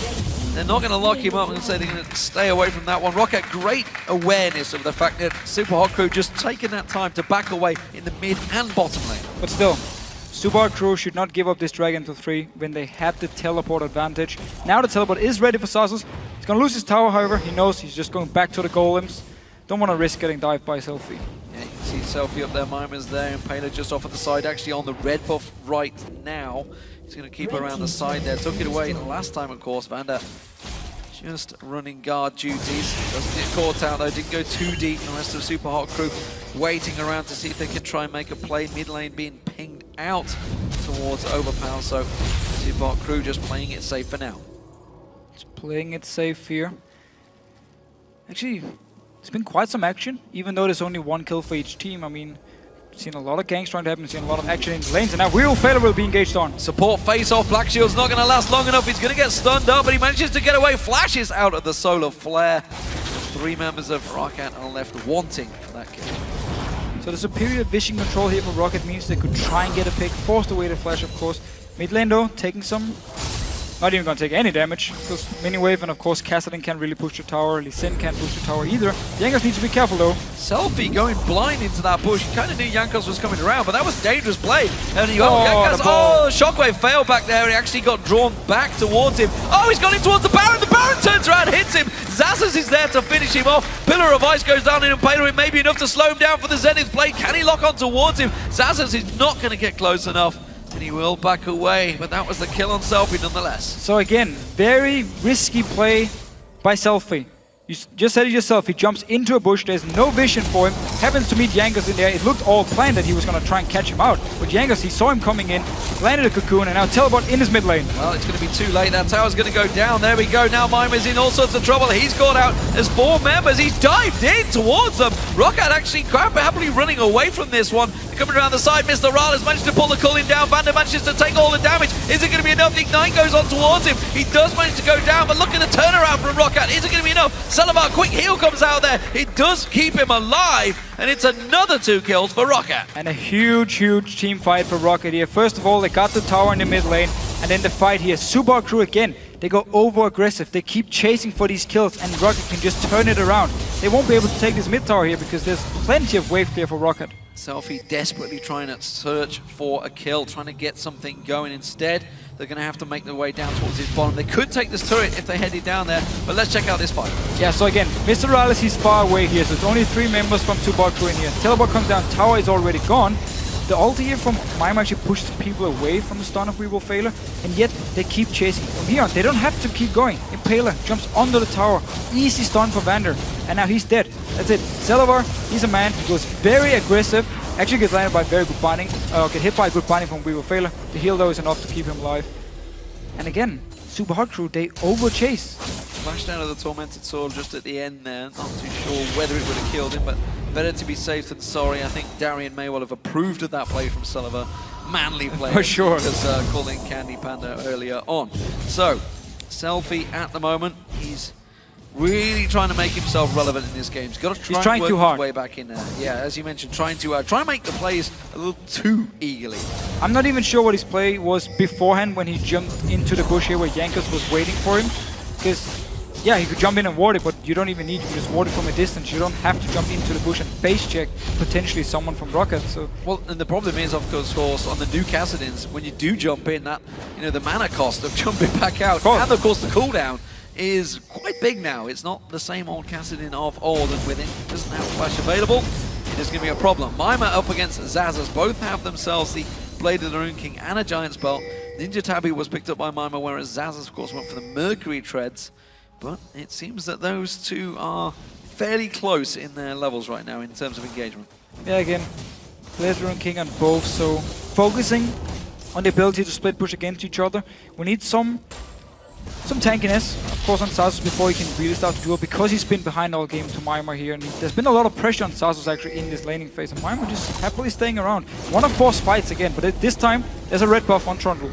They're not going to lock him up and say they're going to stay away from that one. Rocket, great awareness of the fact that Super Hot Crew just taking that time to back away in the mid and bottom lane. But still, Super Hot Crew should not give up this Dragon to 3 when they had the teleport advantage. Now the teleport is ready for Stasos. He's going to lose his tower, however. He knows he's just going back to the golems. Don't want to risk getting dived by Selfie. Yeah, you can see Selfie up there, Mima's there, and Impaler just off at the side, actually on the red buff right now. He's going to keep around the side there. Took it away last time, of course. Vander just running guard duties. Doesn't get caught out though, didn't go too deep. The rest of Super Hot Crew waiting around to see if they can try and make a play. Mid lane being pinged out towards Overpower, so Super Hot Crew just playing it safe for now. Just playing it safe here. Actually, it's been quite some action, even though there's only 1 kill for each team. I mean, seen a lot of ganks trying to happen, seen a lot of action in the lanes, and now We Will Fail will be engaged on. Support face-off, Black Shield's not going to last long enough, he's going to get stunned up, but he manages to get away, flashes out of the solar flare. 3 members of Rocket are left wanting for that kill. So the superior vision control here for Rocket means they could try and get a pick, forced away the flash, of course. Mid lane though, taking some. Not even gonna take any damage, because mini wave and of course Kassadin can't really push the tower, Lee Sin can't push the tower either. Jankos needs to be careful though. Selfie going blind into that bush. He kind of knew Jankos was coming around, but that was dangerous play. And you have Jankos, Shockwave failed back there. He actually got drawn back towards him. Oh, he's got him towards the Baron. The Baron turns around, hits him. Xaxus is there to finish him off. Pillar of Ice goes down in Impaler. It may be enough to slow him down for the Zenith blade. Can he lock on towards him? Xaxus is not going to get close enough. And he will back away, but that was the kill on Selfie nonetheless. So again, very risky play by Selfie. You just said it yourself, he jumps into a bush, there's no vision for him, happens to meet Jankos in there. It looked all planned that he was going to try and catch him out, but Jankos, he saw him coming in, landed a cocoon, and now teleport in his mid lane. Well, it's going to be too late. That tower's going to go down. There we go. Now Mimer's in all sorts of trouble. He's caught out as 4 members. He's dived in towards them. Roccat actually quite happily running away from this one. Coming around the side, Mr. Ral has managed to pull the Culling down. Vander manages to take all the damage. Is it going to be enough? The Ignite goes on towards him. He does manage to go down, but look at the turnaround from Roccat. Is it going to be enough? Salavar, quick heal comes out there. It does keep him alive, and it's another 2 kills for Roccat. And a huge team fight for Roccat here. First of all, they got the tower in the mid lane, and then the fight here. Super Crew again. They go over-aggressive. They keep chasing for these kills, and Roccat can just turn it around. They won't be able to take this mid tower here because there's plenty of wave clear for Roccat. Selfie desperately trying to search for a kill, trying to get something going. Instead, they're going to have to make their way down towards his bottom. They could take this turret if they headed down there, but let's check out this fight. Yeah, so again, Mr. Rallis, he's far away here, so it's only 3 members from Super Crew in here. Teleport comes down, tower is already gone. The ulti here from Mime actually pushes people away from the stun of Weevil Failure, and yet they keep chasing. From here on, they don't have to keep going. Impaler jumps under the tower. Easy stun for Vander, and now he's dead. That's it. Salavar, he's a man. He goes very aggressive. Actually gets landed by very good binding. Get hit by a good binding from Weevil Failure. The heal though is enough to keep him alive. And again, Super Hot Crew, they over-chase. Flashed out of the Tormented Sword just at the end there. Not too sure whether it would have killed him, but better to be safe than sorry. I think Darian may well have approved of that play from Sullivan. Manly play. For sure. Because calling Candy Panda earlier on. So, Selfie at the moment, he's really trying to make himself relevant in this game. He's got to try and work his way back in there. Yeah, as you mentioned, trying to make the plays a little too eagerly. I'm not even sure what his play was beforehand when he jumped into the bush here where Jankos was waiting for him. Because, yeah, he could jump in and ward it, but you don't even need to just ward it from a distance. You don't have to jump into the bush and base check potentially someone from Roccat. So well, and the problem is, of course, on the new Kassadins, when you do jump in, that the mana cost of jumping back out, and of course the cooldown is quite big now. It's not the same old Kassadin of old, and with it doesn't have flash available, it is going to be a problem. Mima up against Xaxus, both have themselves the Blade of the Rune King and a Giant Spell. Ninja Tabi was picked up by Mima, whereas Xaxus, of course, went for the Mercury Treads. But it seems that those two are fairly close in their levels right now in terms of engagement. Yeah, again, Blade of the Rune King on both, so focusing on the ability to split push against each other. We need some tankiness, of course, on Xaxus before he can really start to duel, because he's been behind all game to Mimar here, and there's been a lot of pressure on Xaxus actually in this laning phase, and Mimar just happily staying around. One of force fights again, but this time there's a red buff on Trundle.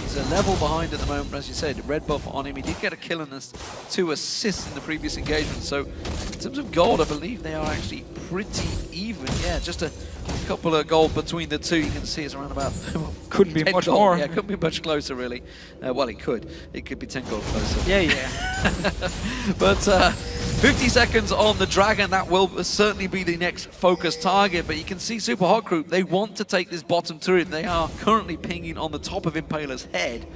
He's a level behind at the moment, as you said, red buff on him. He did get a kill and 2 assists in the previous engagement, so in terms of gold, I believe they are actually pretty even. Yeah, just a couple of gold between the two. You can see it's around about couldn't be much gold. more. Yeah, couldn't be much closer really. Well, it could be 10 gold closer. Yeah. But 50 seconds on the Dragon, that will certainly be the next focus target. But you can see Super Hot Crew, they want to take this bottom turret. They are currently pinging on the top of Impaler's head,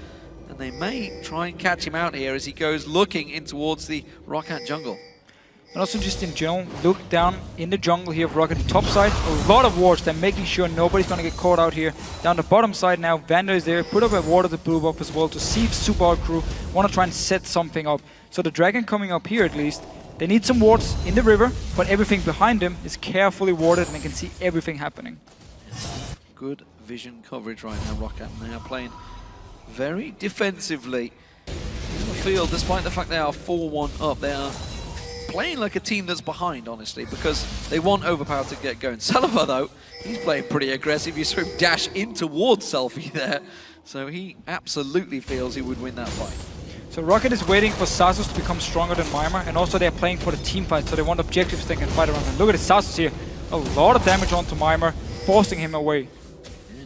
and they may try and catch him out here as he goes looking in towards the Roccat jungle. And also just in general, look down in the jungle here of Roccat, top side, a lot of wards. They're making sure nobody's going to get caught out here. Down the bottom side now, Vander is there, put up a ward of the blue buff as well to see if Super Hot Crew want to try and set something up. So the Dragon coming up here at least, they need some wards in the river, but everything behind them is carefully warded and they can see everything happening. Good vision coverage right now, Roccat, and they are playing very defensively in the field, despite the fact they are 4-1 up. They are playing like a team that's behind, honestly, because they want Overpower to get going. Salva, though, he's playing pretty aggressive. You saw him dash in towards Selfie there, so he absolutely feels he would win that fight. So Roccat is waiting for Xaxus to become stronger than Mimar, and also they're playing for the team fight, so they want objectives they can fight around. And look at this Xaxus here, a lot of damage onto Mimar, forcing him away.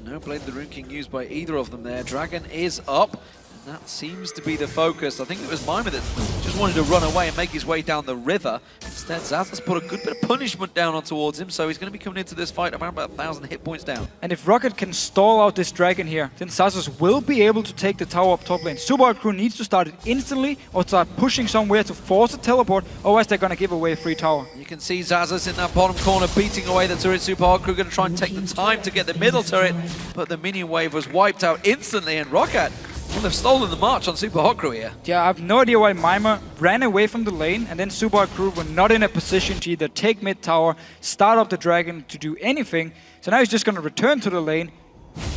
No Blade of the Rune King used by either of them there. Dragon is up. That seems to be the focus. I think it was Mima that just wanted to run away and make his way down the river. Instead, Zaz put a good bit of punishment down on towards him, so he's going to be coming into this fight around about 1,000 hit points down. And if Rocket can stall out this Dragon here, then Zazas will be able to take the tower up top lane. Super Hard Crew needs to start it instantly or start pushing somewhere to force a teleport, otherwise they're going to give away a free tower. You can see Zazas in that bottom corner beating away the turret. Super Hard Crew going to try and take the time to get the middle turret, but the minion wave was wiped out instantly, and Rocket, well, they've stolen the march on Super Hot Crew here. Yeah, I have no idea why Mima ran away from the lane, and then Super Hard Crew were not in a position to either take mid tower, start up the Dragon, to do anything. So now he's just going to return to the lane,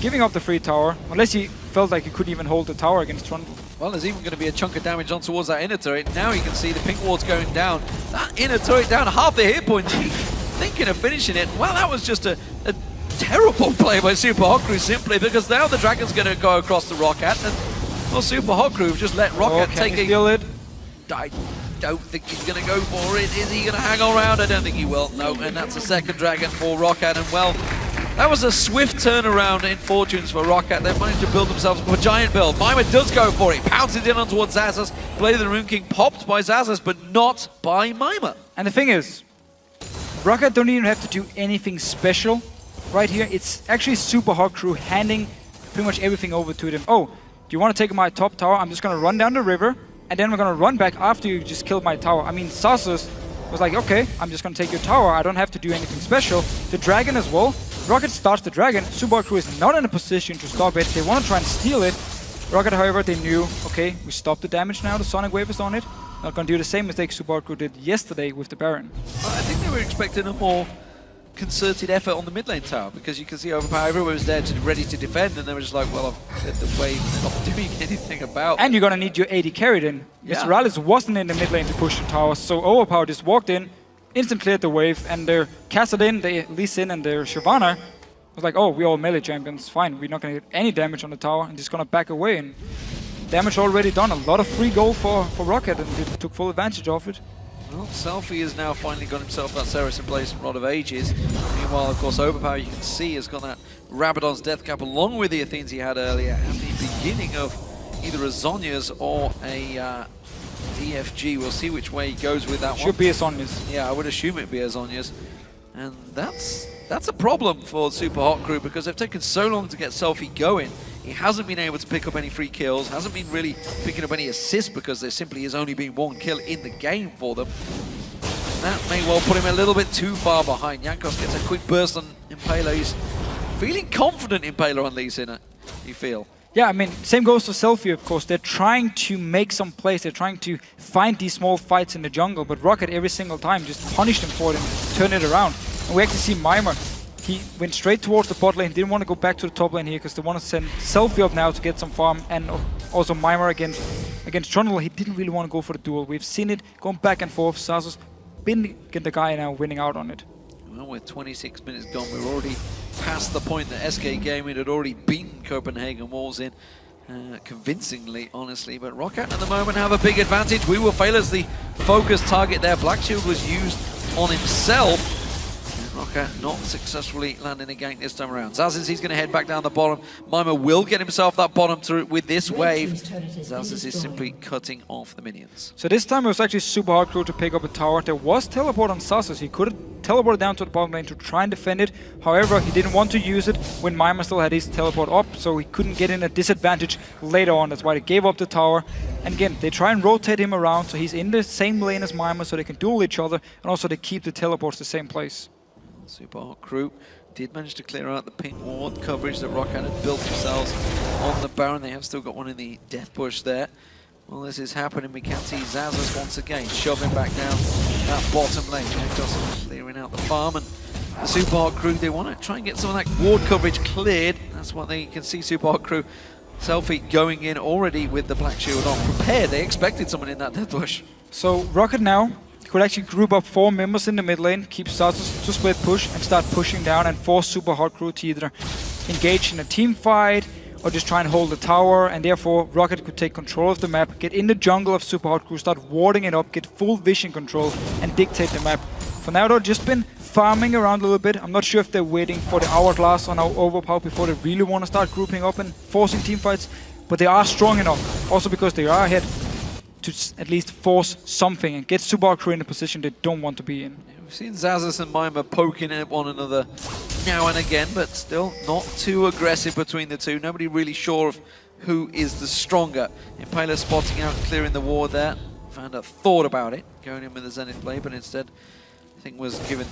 giving up the free tower, unless he felt like he couldn't even hold the tower against Trundle. Well, there's even going to be a chunk of damage on towards that inner turret. Now you can see the pink ward's going down. That inner turret down half the hit points. Thinking of finishing it. Well, that was just a terrible play by Super Hot Crew, simply because now the Dragon's going to go across the Rocket, and well, Super Hot Crew just let Rocket take it. Steal it? I don't think he's going to go for it. Is he going to hang around? I don't think he will. No, and that's a second Dragon for Rocket, and well, that was a swift turnaround in fortunes for Rocket. They've managed to build themselves up a giant build. Mima does go for it, pounces in on towards Zazas. Blade of the Rune King popped by Zazas, but not by Mima. And the thing is, Rocket don't even have to do anything special. Right here, it's actually Super Hot Crew handing pretty much everything over to them. Oh, do you want to take my top tower? I'm just going to run down the river, and then we're going to run back after you just killed my tower. I mean, Zazas was like, okay, I'm just going to take your tower. I don't have to do anything special. The Dragon as well. Rocket starts the Dragon. Super Hot Crew is not in a position to stop it. They want to try and steal it. Rocket, however, they knew, okay, we stopped the damage now. The Sonic Wave is on it. Not going to do the same mistake Super Hot Crew did yesterday with the Baron. I think they were expecting a more concerted effort on the mid lane tower, because you can see Overpower, everyone was there ready to defend, and they were just like, well, I've hit the wave, they're not doing anything about. And you're gonna need your AD carried in. Yeah. Mr. Alice wasn't in the mid lane to push the tower, so Overpower just walked in, instant cleared the wave, and their Kassadin, their Lee Sin, and their Shyvana was like, oh, we're all melee champions, fine, we're not gonna get any damage on the tower, and just gonna back away, and damage already done. A lot of free gold for Rocket, and they took full advantage of it. Well, Selfie has now finally got himself that Saracen Blaze Rod of Ages. Meanwhile, of course, Overpower, you can see, has got that Rabadon's Death Cap along with the Athenes he had earlier at the beginning of either a Zhonya's or a DFG. We'll see which way he goes with that one. Should be a Zhonya's. Yeah, I would assume it'd be a Zhonya's. And that's a problem for Super Hot Crew, because they've taken so long to get Selfie going. He hasn't been able to pick up any free kills, hasn't been really picking up any assists, because there simply has only been one kill in the game for them. That may well put him a little bit too far behind. Jankos gets a quick burst on Impaler. He's feeling confident Impaler on Lee Sin, you feel. Yeah, I mean, same goes for Selfie, of course. They're trying to make some plays. They're trying to find these small fights in the jungle, but Rocket every single time just punished them for it and turn it around. And we actually see Mima. He went straight towards the bot lane, didn't want to go back to the top lane here because they want to send Selfie up now to get some farm, and also Mima against Trundle. He didn't really want to go for the duel. We've seen it going back and forth. Zazas been the guy now winning out on it. Well, with 26 minutes gone, we're already past the point that SK Gaming had already beaten Copenhagen Wolves in convincingly, honestly. But Rocket at the moment have a big advantage. We will fail as the focus target there. Black Shield was used on himself. Rocket not successfully landing a gank this time around. Zazas, he's going to head back down the bottom. Mima will get himself that bottom turret with this wave. Zazas is simply cutting off the minions. So this time it was actually Super Hard Crew to pick up a tower. There was teleport on Zazas. He could have teleported down to the bottom lane to try and defend it. However, he didn't want to use it when Mima still had his teleport up, so he couldn't get in a disadvantage later on. That's why they gave up the tower. And again, they try and rotate him around so he's in the same lane as Mima, so they can duel each other, and also they keep the teleports the same place. Super Hot Crew did manage to clear out the pink ward coverage that Rocket had built themselves on the Baron. They have still got one in the death bush there. Well, this is happening. We can see Zazas once again shoving back down that bottom lane. Just clearing out the farm, and the Super Hot Crew, they want to try and get some of that ward coverage cleared. That's what they can see. Super Hot Crew Selfie going in already with the Black Shield on, prepared. They expected someone in that death bush. So Rocket now could actually group up 4 members in the mid lane, keep Zazas to split push, and start pushing down and force Super Hot Crew to either engage in a team fight or just try and hold the tower, and therefore Rocket could take control of the map, get in the jungle of Super Hot Crew, start warding it up, get full vision control, and dictate the map. For now, though, just been farming around a little bit. I'm not sure if they're waiting for the hourglass on our overpower before they really want to start grouping up and forcing team fights. But they are strong enough, also because they are ahead, to at least force something and get Super Hard Crew in a position they don't want to be in. We've seen Xaxus and Mima poking at one another now and again, but still not too aggressive between the two. Nobody really sure of who is the stronger. Impaler spotting out, clearing the ward there. Vanda thought about it, going in with the Zenith Blade, but instead I think was given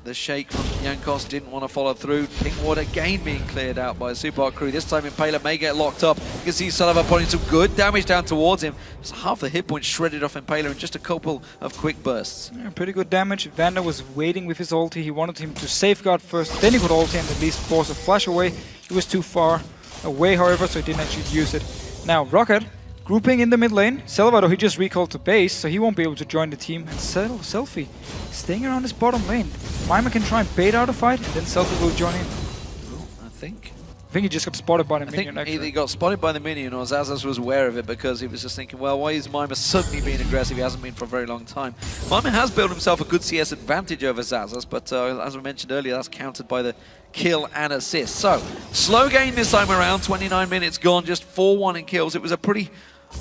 the shake from Jankos, didn't want to follow through. Pink ward again being cleared out by Super Hard Crew. This time Impaler may get locked up. You can see Sullivan putting some good damage down towards him. Just half the hit points shredded off Impaler in just a couple of quick bursts. Yeah, pretty good damage. Vanda was waiting with his ulti. He wanted him to safeguard first, then he could ulti and at least force a flash away. He was too far away, however, so he didn't actually use it. Now, Rocket grouping in the mid lane. Salvador, he just recalled to base, so he won't be able to join the team. And Selfie staying around his bottom lane. Mima can try and bait out a fight, and then Selfie will join in. Well, I think he just got spotted by the minion. I think either he got spotted by the minion or Xaxus was aware of it because he was just thinking, well, why is Mima suddenly being aggressive? He hasn't been for a very long time. Mima has built himself a good CS advantage over Xaxus, but as we mentioned earlier, that's countered by the kill and assist. So, slow game this time around, 29 minutes gone, just 4-1 in kills. It was a pretty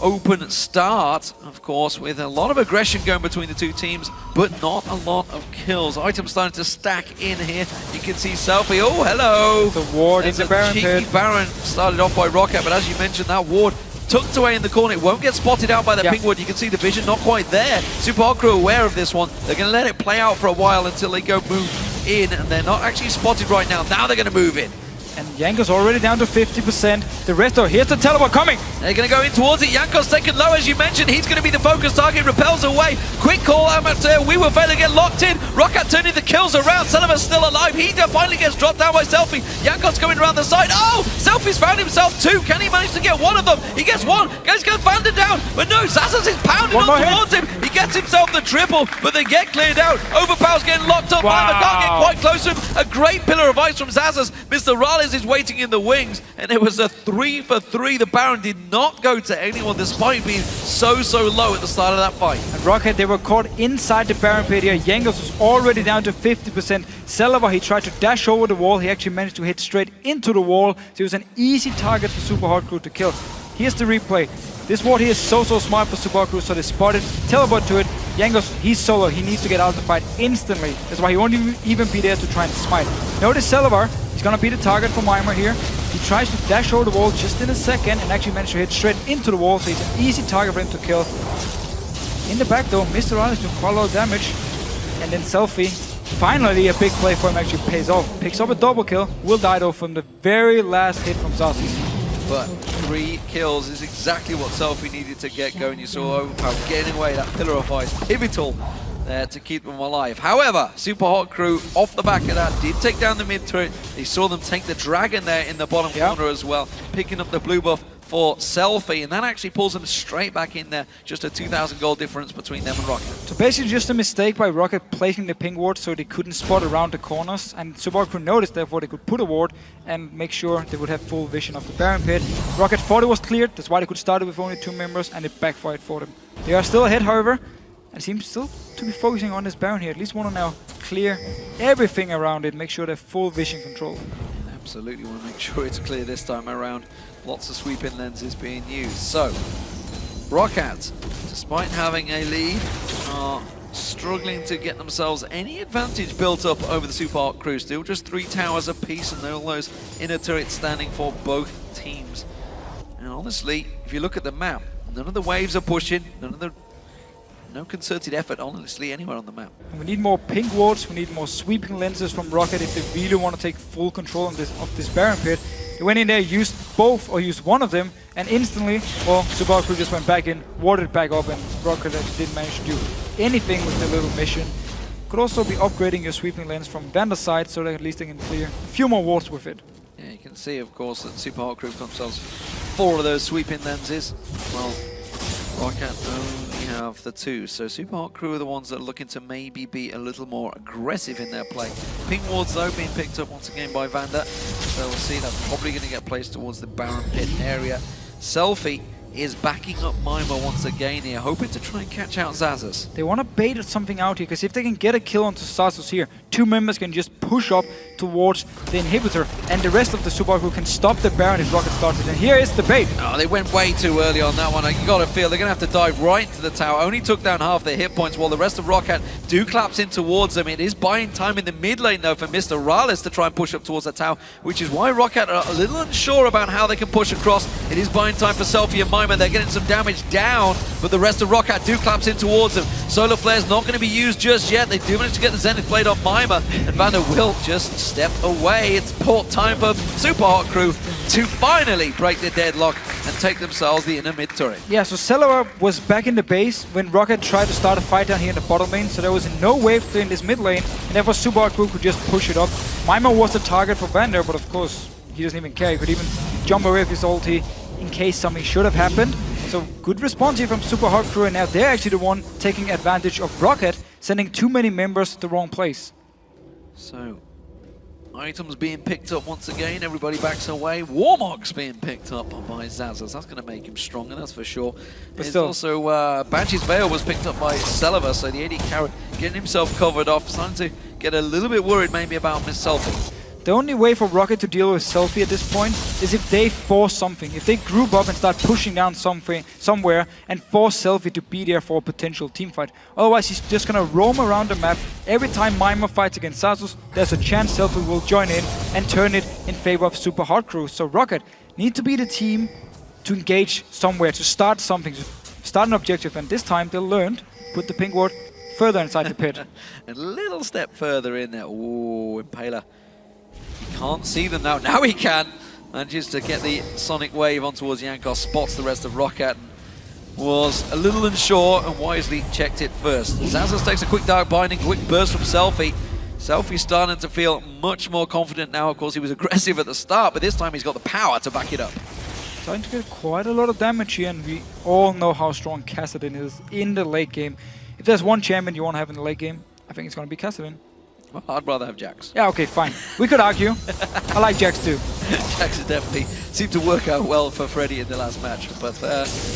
open start, of course, with a lot of aggression going between the two teams, but not a lot of kills. Items starting to stack in here. You can see Selfie. Oh, hello! The ward in the Baron pit. Baron started off by Rocket, but as you mentioned, that ward tucked away in the corner. It won't get spotted out by the pink ward. You can see the vision not quite there. Super Hard Crew aware of this one. They're going to let it play out for a while until they go move in, and they're not actually spotted right now. Now they're going to move in. And Jankos already down to 50%. The rest are here's the teleport coming. They're going to go in towards it. Jankos taken low, as you mentioned. He's going to be the focus target. Repels away. Quick call amateur. We will fail to get locked in. Rocket turning the kills around. Sullivan's still alive. He finally gets dropped down by Selfie. Jankos going around the side. Oh! Selfie's found himself two. Can he manage to get one of them? He gets one. Goes Vanda down. But no, Xaxus is pounding on towards him. He gets himself the triple, but they get cleared out. Overpower's getting locked up. Wow. Can't get quite close to him. A great pillar of ice from Xaxus. Mr. Rales is waiting in the wings, and it was a 3-for-3. The Baron did not go to anyone despite being so low at the start of that fight. And Rocket, they were caught inside the Baron pit here. Jankos was already down to 50%. Selva, he tried to dash over the wall. He actually managed to hit straight into the wall, so it was an easy target for Super Hard Crew to kill. Here's the replay. This ward here is so smart for Super Hard Crew, so they spotted, teleport to it. Jankos, he's solo, he needs to get out of the fight instantly. That's why he won't even be there to try and smite. Notice Selvar, he's gonna be the target for Mima here. He tries to dash over the wall just in a second and actually managed to hit straight into the wall, so he's an easy target for him to kill. In the back though, Mr. Ryan is doing quite a lot of damage. And then Selfie, finally a big play for him actually pays off. Picks up a double kill, will die though from the very last hit from Xaxus. But 3 kills is exactly what Selfie needed to get going. You saw Overpower getting away, that pillar of ice, pivotal there to keep them alive. However, Super Hard Crew, off the back of that, did take down the mid turret. They saw them take the dragon there in the bottom corner as well, picking up the blue buff for Selfie, and that actually pulls them straight back in there. Just a 2,000 gold difference between them and Rocket. So basically just a mistake by Rocket placing the ping ward so they couldn't spot around the corners, and Super Hard Crew noticed, therefore they could put a ward and make sure they would have full vision of the Baron pit. Rocket thought it was cleared, that's why they could start it with only 2 members, and it backfired for them. They are still ahead, however, and seems still to be focusing on this Baron here. At least want to now clear everything around it, make sure they have full vision control. Absolutely want to make sure it's clear this time around. Lots of sweeping lenses being used. So, Rocket, despite having a lead, are struggling to get themselves any advantage built up over the Super Hard Crew. Still just 3 towers apiece and all those inner turrets standing for both teams. And honestly, if you look at the map, none of the waves are pushing, no concerted effort, honestly, anywhere on the map. And we need more pink wards, we need more sweeping lenses from Rocket if they really want to take full control of this Baron pit. They went in there, used both, or used one of them, and instantly, well, Super Hard Crew just went back in, warded back up, and Rocket actually didn't manage to do anything with their little mission. Could also be upgrading your sweeping lens from Vanda's side, so that at least they can clear a few more wards with it. Yeah, you can see, of course, that Super Hard Crew got themselves 4 of those sweeping lenses. Well, Rocket only have the 2, so Super Hard Crew are the ones that are looking to maybe be a little more aggressive in their play. Pink wards though being picked up once again by Vanda, so we'll see that's probably going to get placed towards the Baron pit area. Selfie is backing up Mima once again here, hoping to try and catch out Xaxus. They want to bait something out here, because if they can get a kill onto Xaxus here, 2 members can just push up towards the inhibitor, and the rest of the Super Crew can stop the Baron if Rocket starts it. And here is the bait. Oh, they went way too early on that one. You got to feel they're going to have to dive right into the tower. Only took down half their hit points, while the rest of Rocket do collapse in towards them. It is buying time in the mid lane, though, for Mr. Rales to try and push up towards the tower, which is why Rocket are a little unsure about how they can push across. It is buying time for Selfie and Mima. They're getting some damage down, but the rest of Rocket do collapse in towards them. Solar Flare's not going to be used just yet. They do manage to get the Zenith Blade on Mima, and Vander will just step away. It's time for Super Hot Crew to finally break the deadlock and take themselves the inner mid turret. Yeah, so Celebar was back in the base when Rocket tried to start a fight down here in the bottom lane, so there was no wave in this mid lane, and therefore Super Hot Crew could just push it up. Mima was the target for Vander, but of course, he doesn't even care. He could even jump away with his ulti in case something should have happened. So good response here from Super Hot Crew, and now they're actually the one taking advantage of Rocket, sending too many members the wrong place. So, items being picked up once again, everybody backs away. Warmog's being picked up by Xaxus. That's going to make him stronger, that's for sure. But still, also Banshee's Veil was picked up by Celebar, so the AD carry getting himself covered off, starting to get a little bit worried maybe about Miss Selfie. The only way for Rocket to deal with Selfie at this point is if they force something. If they group up and start pushing down somewhere and force Selfie to be there for a potential team fight. Otherwise, he's just going to roam around the map. Every time Mima fights against Xaxus, there's a chance Selfie will join in and turn it in favor of Super Hot Crew. So Rocket need to be the team to engage somewhere, to start something, to start an objective. And this time, they learned, put the pink ward further inside the pit. A little step further in there. Ooh, Impaler. He can't see them now. Now he can. Manages to get the Sonic Wave on towards Jankos, spots the rest of Rocket, and was a little unsure and wisely checked it first. Xaxus takes a quick Dark Binding, quick burst from Selfie. Selfie's starting to feel much more confident now. Of course, he was aggressive at the start, but this time he's got the power to back it up. Starting to get quite a lot of damage here, and we all know how strong Kassadin is in the late game. If there's one champion you want to have in the late game, I think it's going to be Kassadin. Well, I'd rather have Jax. Yeah, okay, fine. We could argue. I like Jax too. Jax has definitely seemed to work out well for Freddy in the last match. But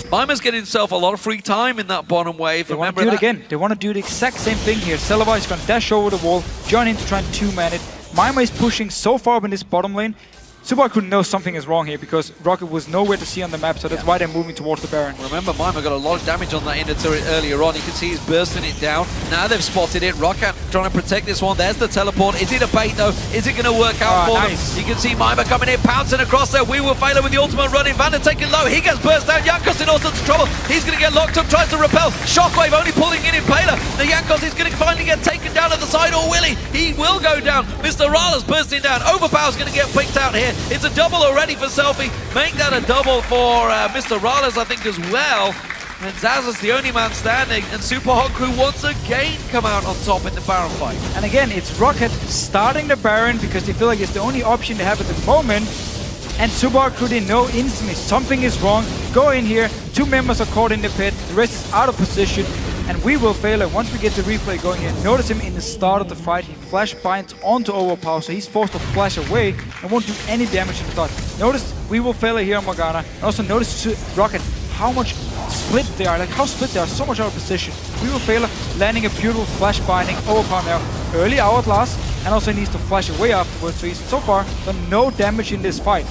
Mima's getting himself a lot of free time in that bottom wave. They want to do it again. They want to do the exact same thing here. Celebar is going to dash over the wall, join in to try and 2-man it. Mima is pushing so far up in this bottom lane. Super could know something is wrong here because Rocket was nowhere to see on the map, so that's why they're moving towards the Baron. Remember, Mima got a lot of damage on that inner turret earlier on. You can see he's bursting it down. Now they've spotted it. Rocket trying to protect this one. There's the teleport. Is it a bait though? Is it going to work out for them? You can see Mima coming in, pouncing across there. We will fail with the ultimate running. Vander taking low. He gets burst down. Jankos in all sorts of trouble. He's going to get locked up, tries to repel. Shockwave only pulling in Impaler. The Jankos is going to finally get taken down at the side, or will he? He will go down. Mr. Rales bursting down. Overpower's going to get picked out here. It's a double already for Selfie. Make that a double for Mr. Rales, I think, as well. And Xaxus the only man standing, and Super Hot Crew once again come out on top in the Baron fight. And again, it's Rocket starting the Baron because they feel like it's the only option they have at the moment. And Super Hot Crew, they know instantly something is wrong. Go in here, 2 members are caught in the pit, the rest is out of position. And we will fail it once we get the replay going here. Notice him in the start of the fight. He flash binds onto Overpower, so he's forced to flash away and won't do any damage in the start. Notice we will fail it here on Morgana. And also notice Rocket how much split they are, like how split they are, so much out of position. We will fail landing a beautiful flash binding. Overpower now early outlast, and also needs to flash away afterwards. So he's so far done no damage in this fight.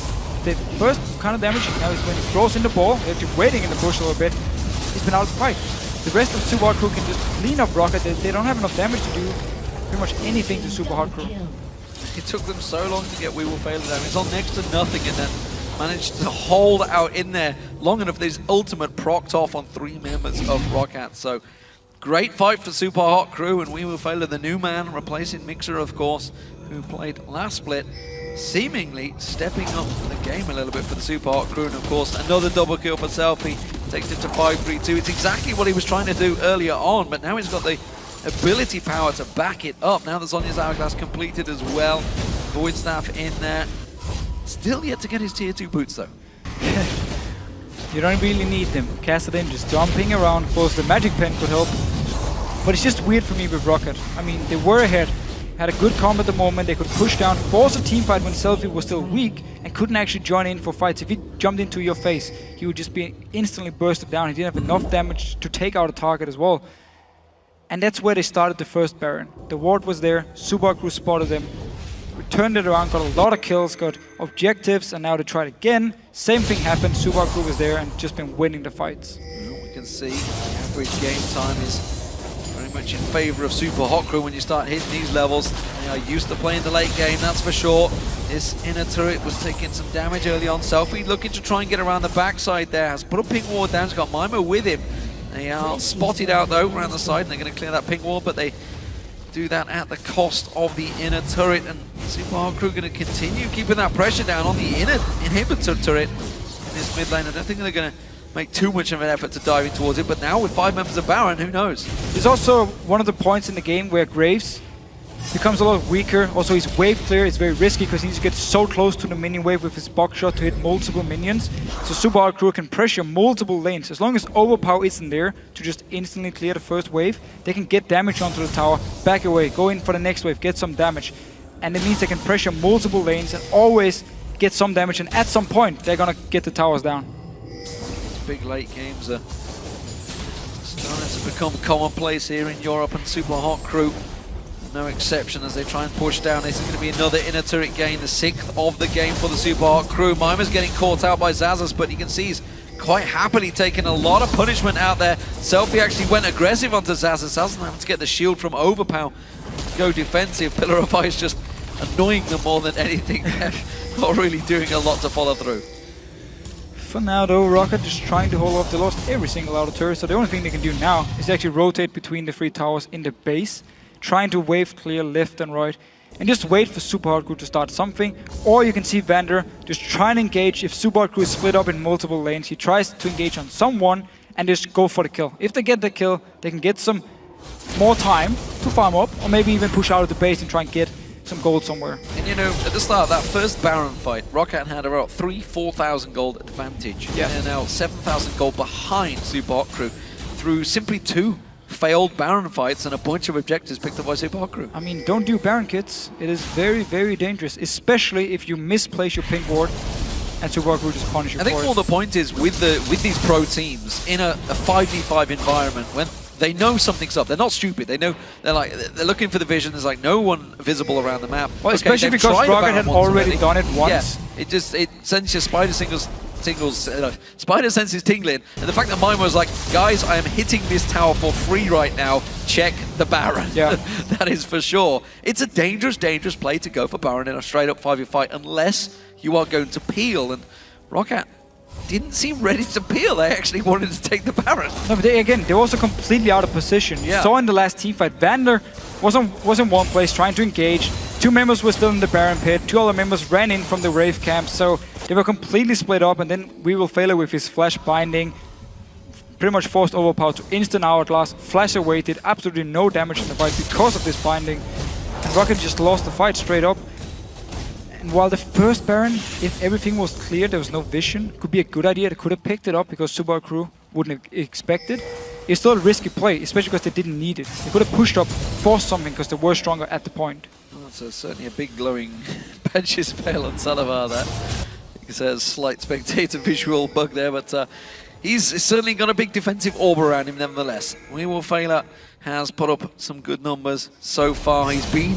The first kind of damage now is when he throws in the ball. They're just waiting in the bush a little bit. He's been out of the fight. The rest of Super Hot Crew can just clean up Rocket. They don't have enough damage to do pretty much anything to Super Hot Crew. It took them so long to get We Will Fail down. It's on next to nothing, and then managed to hold out in there long enough that his ultimate procced off on 3 members of Rocket. So great fight for Super Hot Crew, and We Will Fail the new man, replacing Mixer, of course, who played last split, seemingly stepping up the game a little bit for the Super Hot Crew. And of course, another double kill for Selfie. Takes it to 5-3-2. It's exactly what he was trying to do earlier on, but now he's got the ability power to back it up. Now that Sonya's Hourglass completed as well. Void Staff in there. Still yet to get his tier 2 boots though. You don't really need them. Kassadin just jumping around. Of course, the Magic Pen could help. But it's just weird for me with Rocket. I mean, they were ahead. had a good comp at the moment. They could push down, force a team fight when Selfie was still weak and couldn't actually join in for fights. If he jumped into your face, he would just be instantly bursted down. He didn't have enough damage to take out a target as well. And that's where they started the first Baron. The ward was there, Subaru spotted them, turned it around, got a lot of kills, got objectives, and now they tried again. Same thing happened, Subaru was there and just been winning the fights. Well, we can see the average game time is very much in favor of Super Hot Crew when you start hitting these levels. They are used to playing the late game, that's for sure. This inner turret was taking some damage early on. Selfie looking to try and get around the backside there. Has put a pink ward down, he's got Mimo with him. They are spotted out though around the side and they're going to clear that pink wall, but they do that at the cost of the inner turret, and Super Hard Crew going to continue keeping that pressure down on the inner inhibitor turret in this mid lane. I don't think they're going to make too much of an effort to dive in towards it, but now with 5 members of Baron, who knows? There's also one of the points in the game where Graves becomes a lot weaker. Also, his wave clear is very risky because he needs to get so close to the minion wave with his box shot to hit multiple minions. So Super Hard Crew can pressure multiple lanes. As long as overpower isn't there to just instantly clear the first wave, they can get damage onto the tower, back away, go in for the next wave, get some damage. And it means they can pressure multiple lanes and always get some damage, and at some point they're gonna get the towers down. These big late games are starting to become commonplace here in Europe, and Super Hot Crew no exception as they try and push down. This is going to be another inner turret gain, the 6th of the game for the Super Hot Crew. Mima's getting caught out by Zazas, but you can see he's quite happily taking a lot of punishment out there. Selfie actually went aggressive onto Zazas. Zazas having to get the shield from Overpow, go defensive. Pillar of Ice just annoying them more than anything. Not really doing a lot to follow through. For now though, Rocket just trying to hold off. They lost every single outer turret, so the only thing they can do now is actually rotate between the 3 towers in the base, trying to wave clear left and right, and just wait for Super Hard Crew to start something. Or you can see Vander just try and engage. If Super Hard Crew is split up in multiple lanes, he tries to engage on someone and just go for the kill. If they get the kill, they can get some more time to farm up, or maybe even push out of the base and try and get some gold somewhere. And you know, at the start of that first Baron fight, Rocket had about 4,000 gold advantage. Yeah. They're now 7,000 gold behind Super Hot Crew through simply 2 failed Baron fights and a bunch of objectives picked up by Super Hot Crew. I mean, don't do Baron kits. It is very, very dangerous, especially if you misplace your pink ward and Super Hot Crew just punish you. I think more the point is with these pro teams in a 5v5 environment, when they know something's up, they're not stupid. They know they're looking for the vision. There's like no one visible around the map. Well, okay, especially because Rocket had already done it once. Yeah, it sends your spider spider senses tingling, and the fact that Mime was like, guys, I am hitting this tower for free right now, check the Baron. Yeah. That is for sure. It's a dangerous, dangerous play to go for Baron in a straight up 5v fight unless you are going to peel, and Rocket didn't seem ready to peel. They actually wanted to take the Baron. No, but they're also completely out of position. Yeah. You saw in the last team fight, Vander was in one place trying to engage. 2 members were still in the Baron pit. 2 other members ran in from the Wraith camp, so they were completely split up. And then We Will Fail with his flash binding pretty much forced Overpower to instant hourglass. Flash away, did absolutely no damage in the fight because of this binding. And Rocket just lost the fight straight up. And while the first Baron, if everything was clear, there was no vision, could be a good idea. They could have picked it up because Super Crew wouldn't have expected. It's still a risky play, especially because they didn't need it. They could have pushed up, forced something because they were stronger at the point. Well, that's certainly a big glowing benches fail on Salavar there. He says slight spectator visual bug there, but he's certainly got a big defensive orb around him nevertheless. We Will Failure has put up some good numbers so far. He's been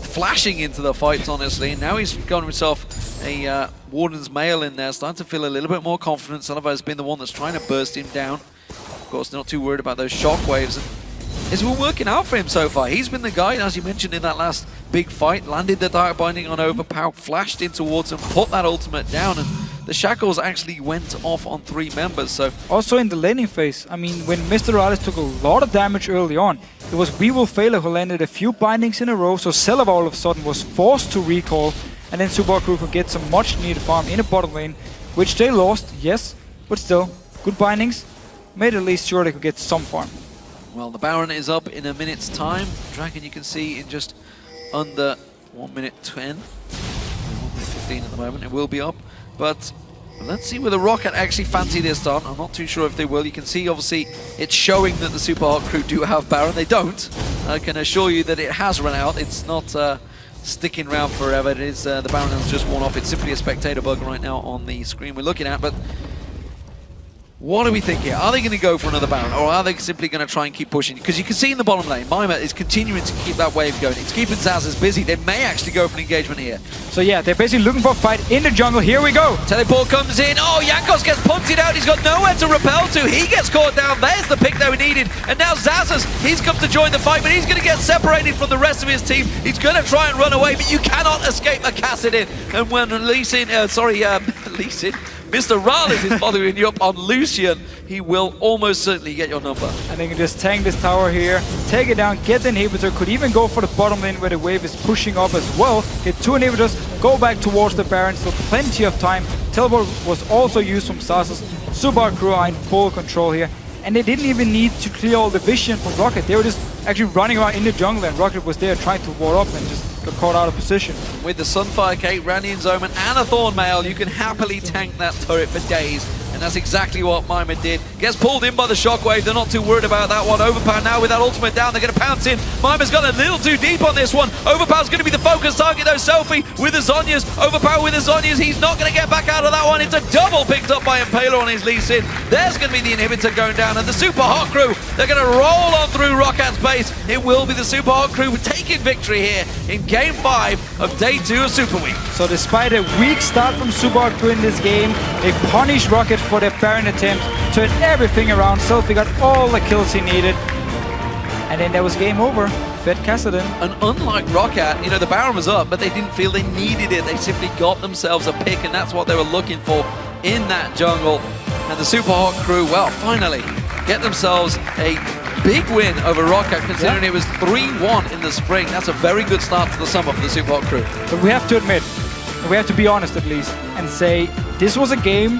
flashing into the fights, honestly, and now he's got himself a Warden's Mail in there, starting to feel a little bit more confident. Salavar has been the one that's trying to burst him down. Of course, not too worried about those shockwaves. And it's been working out for him so far. He's been the guy, as you mentioned in that last big fight, landed the Dark Binding on Overpower, flashed in towards him, put that ultimate down, and the shackles actually went off on 3 members. So also in the laning phase, I mean, when Mr. Alice took a lot of damage early on, it was We Will Failure who landed a few bindings in a row, so Salavar all of a sudden was forced to recall, and then Super Crew could get some much needed farm in a bottom lane, which they lost, yes, but still, good bindings, made at least sure they could get some farm. Well, the Baron is up in a minute's time. Dragon, you can see, in just under 1 minute 10. 1 minute 15 at the moment. It will be up. But let's see whether Rocket actually fancy this on. I'm not too sure if they will. You can see, obviously, it's showing that the Super Hot Crew do have Baron. They don't. I can assure you that it has run out. It's not sticking around forever. It is the Baron has just worn off. It's simply a spectator bug right now on the screen we're looking at. But what do we think here? Are they going to go for another Baron, or are they simply going to try and keep pushing? Because you can see in the bottom lane, Mima is continuing to keep that wave going. It's keeping Zazas busy. They may actually go for an engagement here. So yeah, they're basically looking for a fight in the jungle. Here we go. Teleport comes in. Oh, Jankos gets punted out. He's got nowhere to repel to. He gets caught down. There's the pick that we needed. And now Zazas, he's come to join the fight, but he's going to get separated from the rest of his team. He's going to try and run away, but you cannot escape a Kassadin. And when Mr. Rales is following you up on Lucian, he will almost certainly get your number. And they can just tank this tower here, take it down, get the inhibitor, could even go for the bottom lane where the wave is pushing up as well. Get 2 inhibitors, go back towards the Baron, so plenty of time. Teleport was also used from Zazas. Super Hard Crew are in full control here. And they didn't even need to clear all the vision from Rocket. They were just actually running around in the jungle, and Rocket was there trying to ward up and just got caught out of position. With the Sunfire Cake, Randian's Omen, and a Thornmail, you can happily tank that turret for days. And that's exactly what Mima did. Gets pulled in by the Shockwave. They're not too worried about that one. Overpower now with that ultimate down. They're going to pounce in. Mima's got a little too deep on this one. Overpower's going to be the focus target though. Selfie with the Zhonya's. Overpower with the Zhonya's. He's not going to get back out of that one. It's a double picked up by Impaler on his Lee Sin. There's going to be the inhibitor going down. And the Super Hot Crew, they're going to roll on through Rockat's base. It will be the Super Hot Crew taking victory here in Game 5 of Day 2 of Super Week. So despite a weak start from Super Hard Crew in this game, they punished Rocket for their Baron attempt, turned everything around. Selfie got all the kills he needed. And then there was game over. Fed Kassadin. And unlike Roccat, you know, the Baron was up, but they didn't feel they needed it. They simply got themselves a pick, and that's what they were looking for in that jungle. And the Super Hot Crew, well, finally get themselves a big win over Roccat, considering it was 3-1 in the spring. That's a very good start to the summer for the Super Hot Crew. But we have to admit, we have to be honest at least, and say this was a game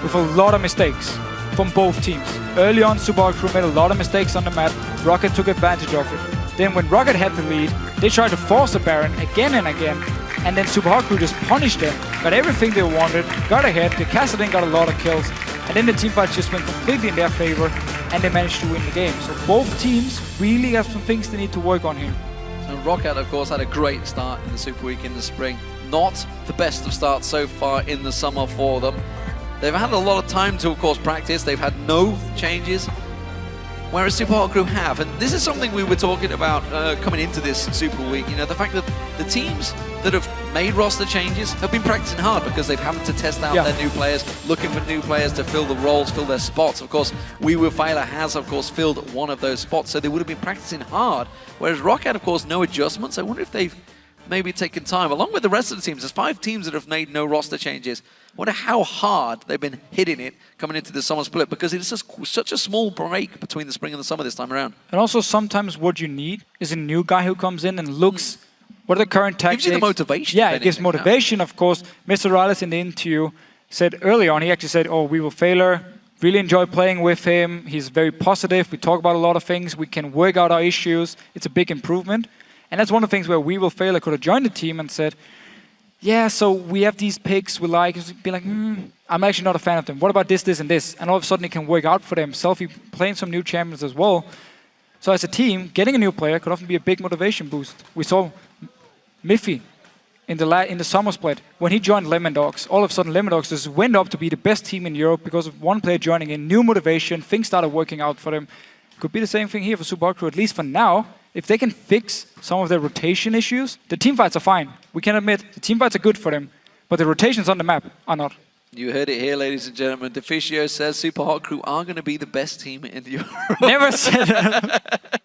with a lot of mistakes from both teams. Early on, Super Hard Crew made a lot of mistakes on the map. Rocket took advantage of it. Then when Rocket had the lead, they tried to force the Baron again and again. And then Super Hard Crew just punished them, got everything they wanted, got ahead. The Kassadin got a lot of kills. And then the teamfight just went completely in their favor, and they managed to win the game. So both teams really have some things they need to work on here. And Roccat, of course, had a great start in the Super Week in the spring. Not the best of starts so far in the summer for them. They've had a lot of time to, of course, practice. They've had no changes, whereas Super Hot Crew have. And this is something we were talking about coming into this Super Week. You know, the fact that the teams that have made roster changes have been practicing hard because they've having to test out their new players, looking for new players to fill the roles, fill their spots. Of course, Feiler has, of course, filled one of those spots, so they would have been practicing hard. Whereas Roccat, of course, no adjustments. I wonder if they've maybe taken time, along with the rest of the teams. There's 5 teams that have made no roster changes. I wonder how hard they've been hitting it coming into the summer split, because it is just such a small break between the spring and the summer this time around. And also sometimes what you need is a new guy who comes in and looks what are the current tactics. Gives you the motivation. Yeah, it gives motivation, of course. Mr. Rales in the interview said early on, he actually said, oh, we will Feiler. Really enjoy playing with him. He's very positive. We talk about a lot of things. We can work out our issues. It's a big improvement. And that's one of the things where Feiler could have joined the team and said, yeah, so we have these picks we like. Be like, I'm actually not a fan of them. What about this, this, and this? And all of a sudden it can work out for them. Selfie playing some new champions as well. So as a team, getting a new player could often be a big motivation boost. We saw Miffy in the summer split. When he joined Lemon Dogs, all of a sudden Lemon Dogs just went up to be the best team in Europe because of one player joining in, new motivation, things started working out for them. Could be the same thing here for Super Hard Crew, at least for now. If they can fix some of their rotation issues, the team fights are fine. We can admit the team fights are good for them, but the rotations on the map are not. You heard it here, ladies and gentlemen. Deficio says Super Hot Crew are going to be the best team in Europe. Never said that.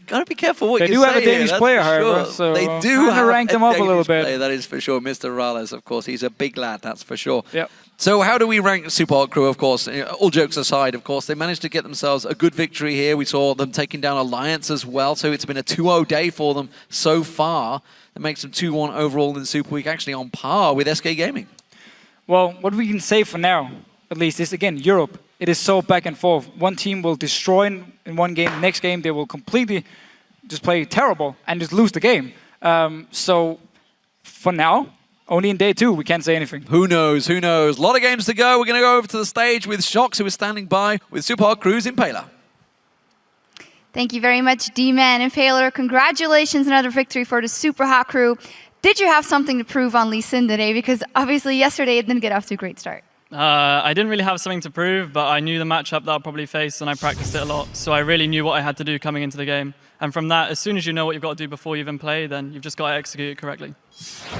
Gotta be careful what you say. They do have a Danish player, however, so they do have rank them up a little bit. Player, that is for sure. Mr. Rales, of course, he's a big lad, that's for sure. Yep. So how do we rank Super Hot Crew, of course? All jokes aside, of course, they managed to get themselves a good victory here. We saw them taking down Alliance as well, so it's been a 2-0 day for them so far. That makes them 2-1 overall in the Super Week, actually on par with SK Gaming. Well, what we can say for now, at least, is again, Europe. It is so back and forth. One team will destroy in one game. Next game, they will completely just play terrible and just lose the game. So for now, only in day 2, we can't say anything. Who knows? Who knows? A lot of games to go. We're going to go over to the stage with Shox, who is standing by with Super Hot Crew's Impaler. Thank you very much, D-Man and Impaler. Congratulations, another victory for the Super Hot crew. Did you have something to prove on Lee Sin today? Because obviously yesterday it didn't get off to a great start. I didn't really have something to prove, but I knew the matchup that I'll probably face and I practiced it a lot. So I really knew what I had to do coming into the game. And from that, as soon as you know what you've got to do before you even play, then you've just got to execute it correctly.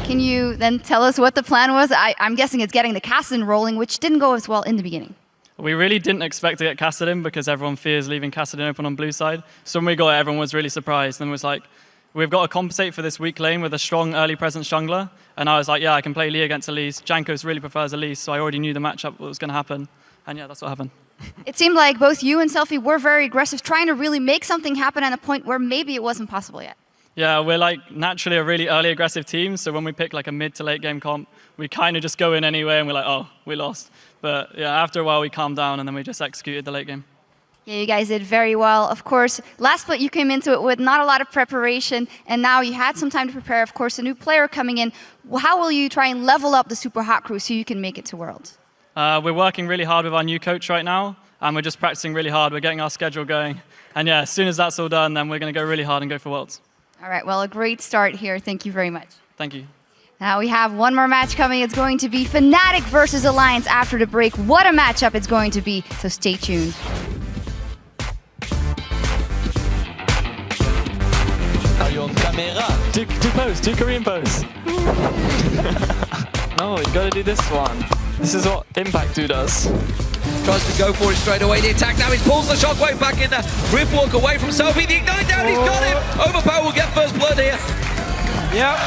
Can you then tell us what the plan was? I'm guessing it's getting the Kassadin rolling, which didn't go as well in the beginning. We really didn't expect to get Kassadin because everyone fears leaving Kassadin open on blue side. So when we got it, everyone was really surprised and was like, we've got to compensate for this weak lane with a strong early presence jungler. And I was like, yeah, I can play Lee against Elise. Jankos really prefers Elise, so I already knew the matchup what was going to happen. And yeah, that's what happened. It seemed like both you and Selfie were very aggressive, trying to really make something happen at a point where maybe it wasn't possible yet. Yeah, we're like naturally a really early aggressive team. So when we pick like a mid to late game comp, we kind of just go in anyway and we're like, oh, we lost. But yeah, after a while we calmed down and then we just executed the late game. Yeah, you guys did very well. Of course, last split you came into it with not a lot of preparation, and now you had some time to prepare. Of course, a new player coming in. How will you try and level up the Super Hot crew so you can make it to Worlds? We're working really hard with our new coach right now, and we're just practicing really hard. We're getting our schedule going. And yeah, as soon as that's all done, then we're going to go really hard and go for Worlds. All right, well, a great start here. Thank you very much. Thank you. Now we have one more match coming. It's going to be Fnatic versus Alliance after the break. What a matchup it's going to be, so stay tuned. Are you on camera? Do pose, do Korean pose. No, you gotta do this one. This is what Impact 2 does. Tries to go for it straight away. The attack now, he pulls the shockwave back in there. Ripwalk away from Selfie. The ignite down, he's got him. Overpower will get first blood here. Yep.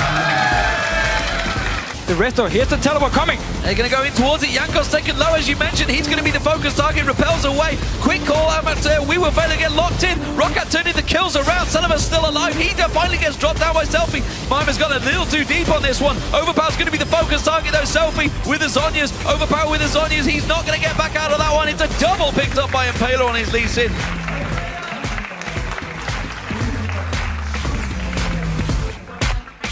The rest are here to teleport coming. They're going to go in towards it. Jankos taken low, as you mentioned. He's going to be the focus target. Repels away. Quick call out there. We will fail to get locked in. Roccat turning the kills around. Sullivan's still alive. He finally gets dropped down by Selfie. Mimer's gone a little too deep on this one. Overpower's going to be the focus target though. Selfie with the Zhonya's. Overpower with the Zhonya's. He's not going to get back out of that one. It's a double picked up by Impaler on his Lee Sin.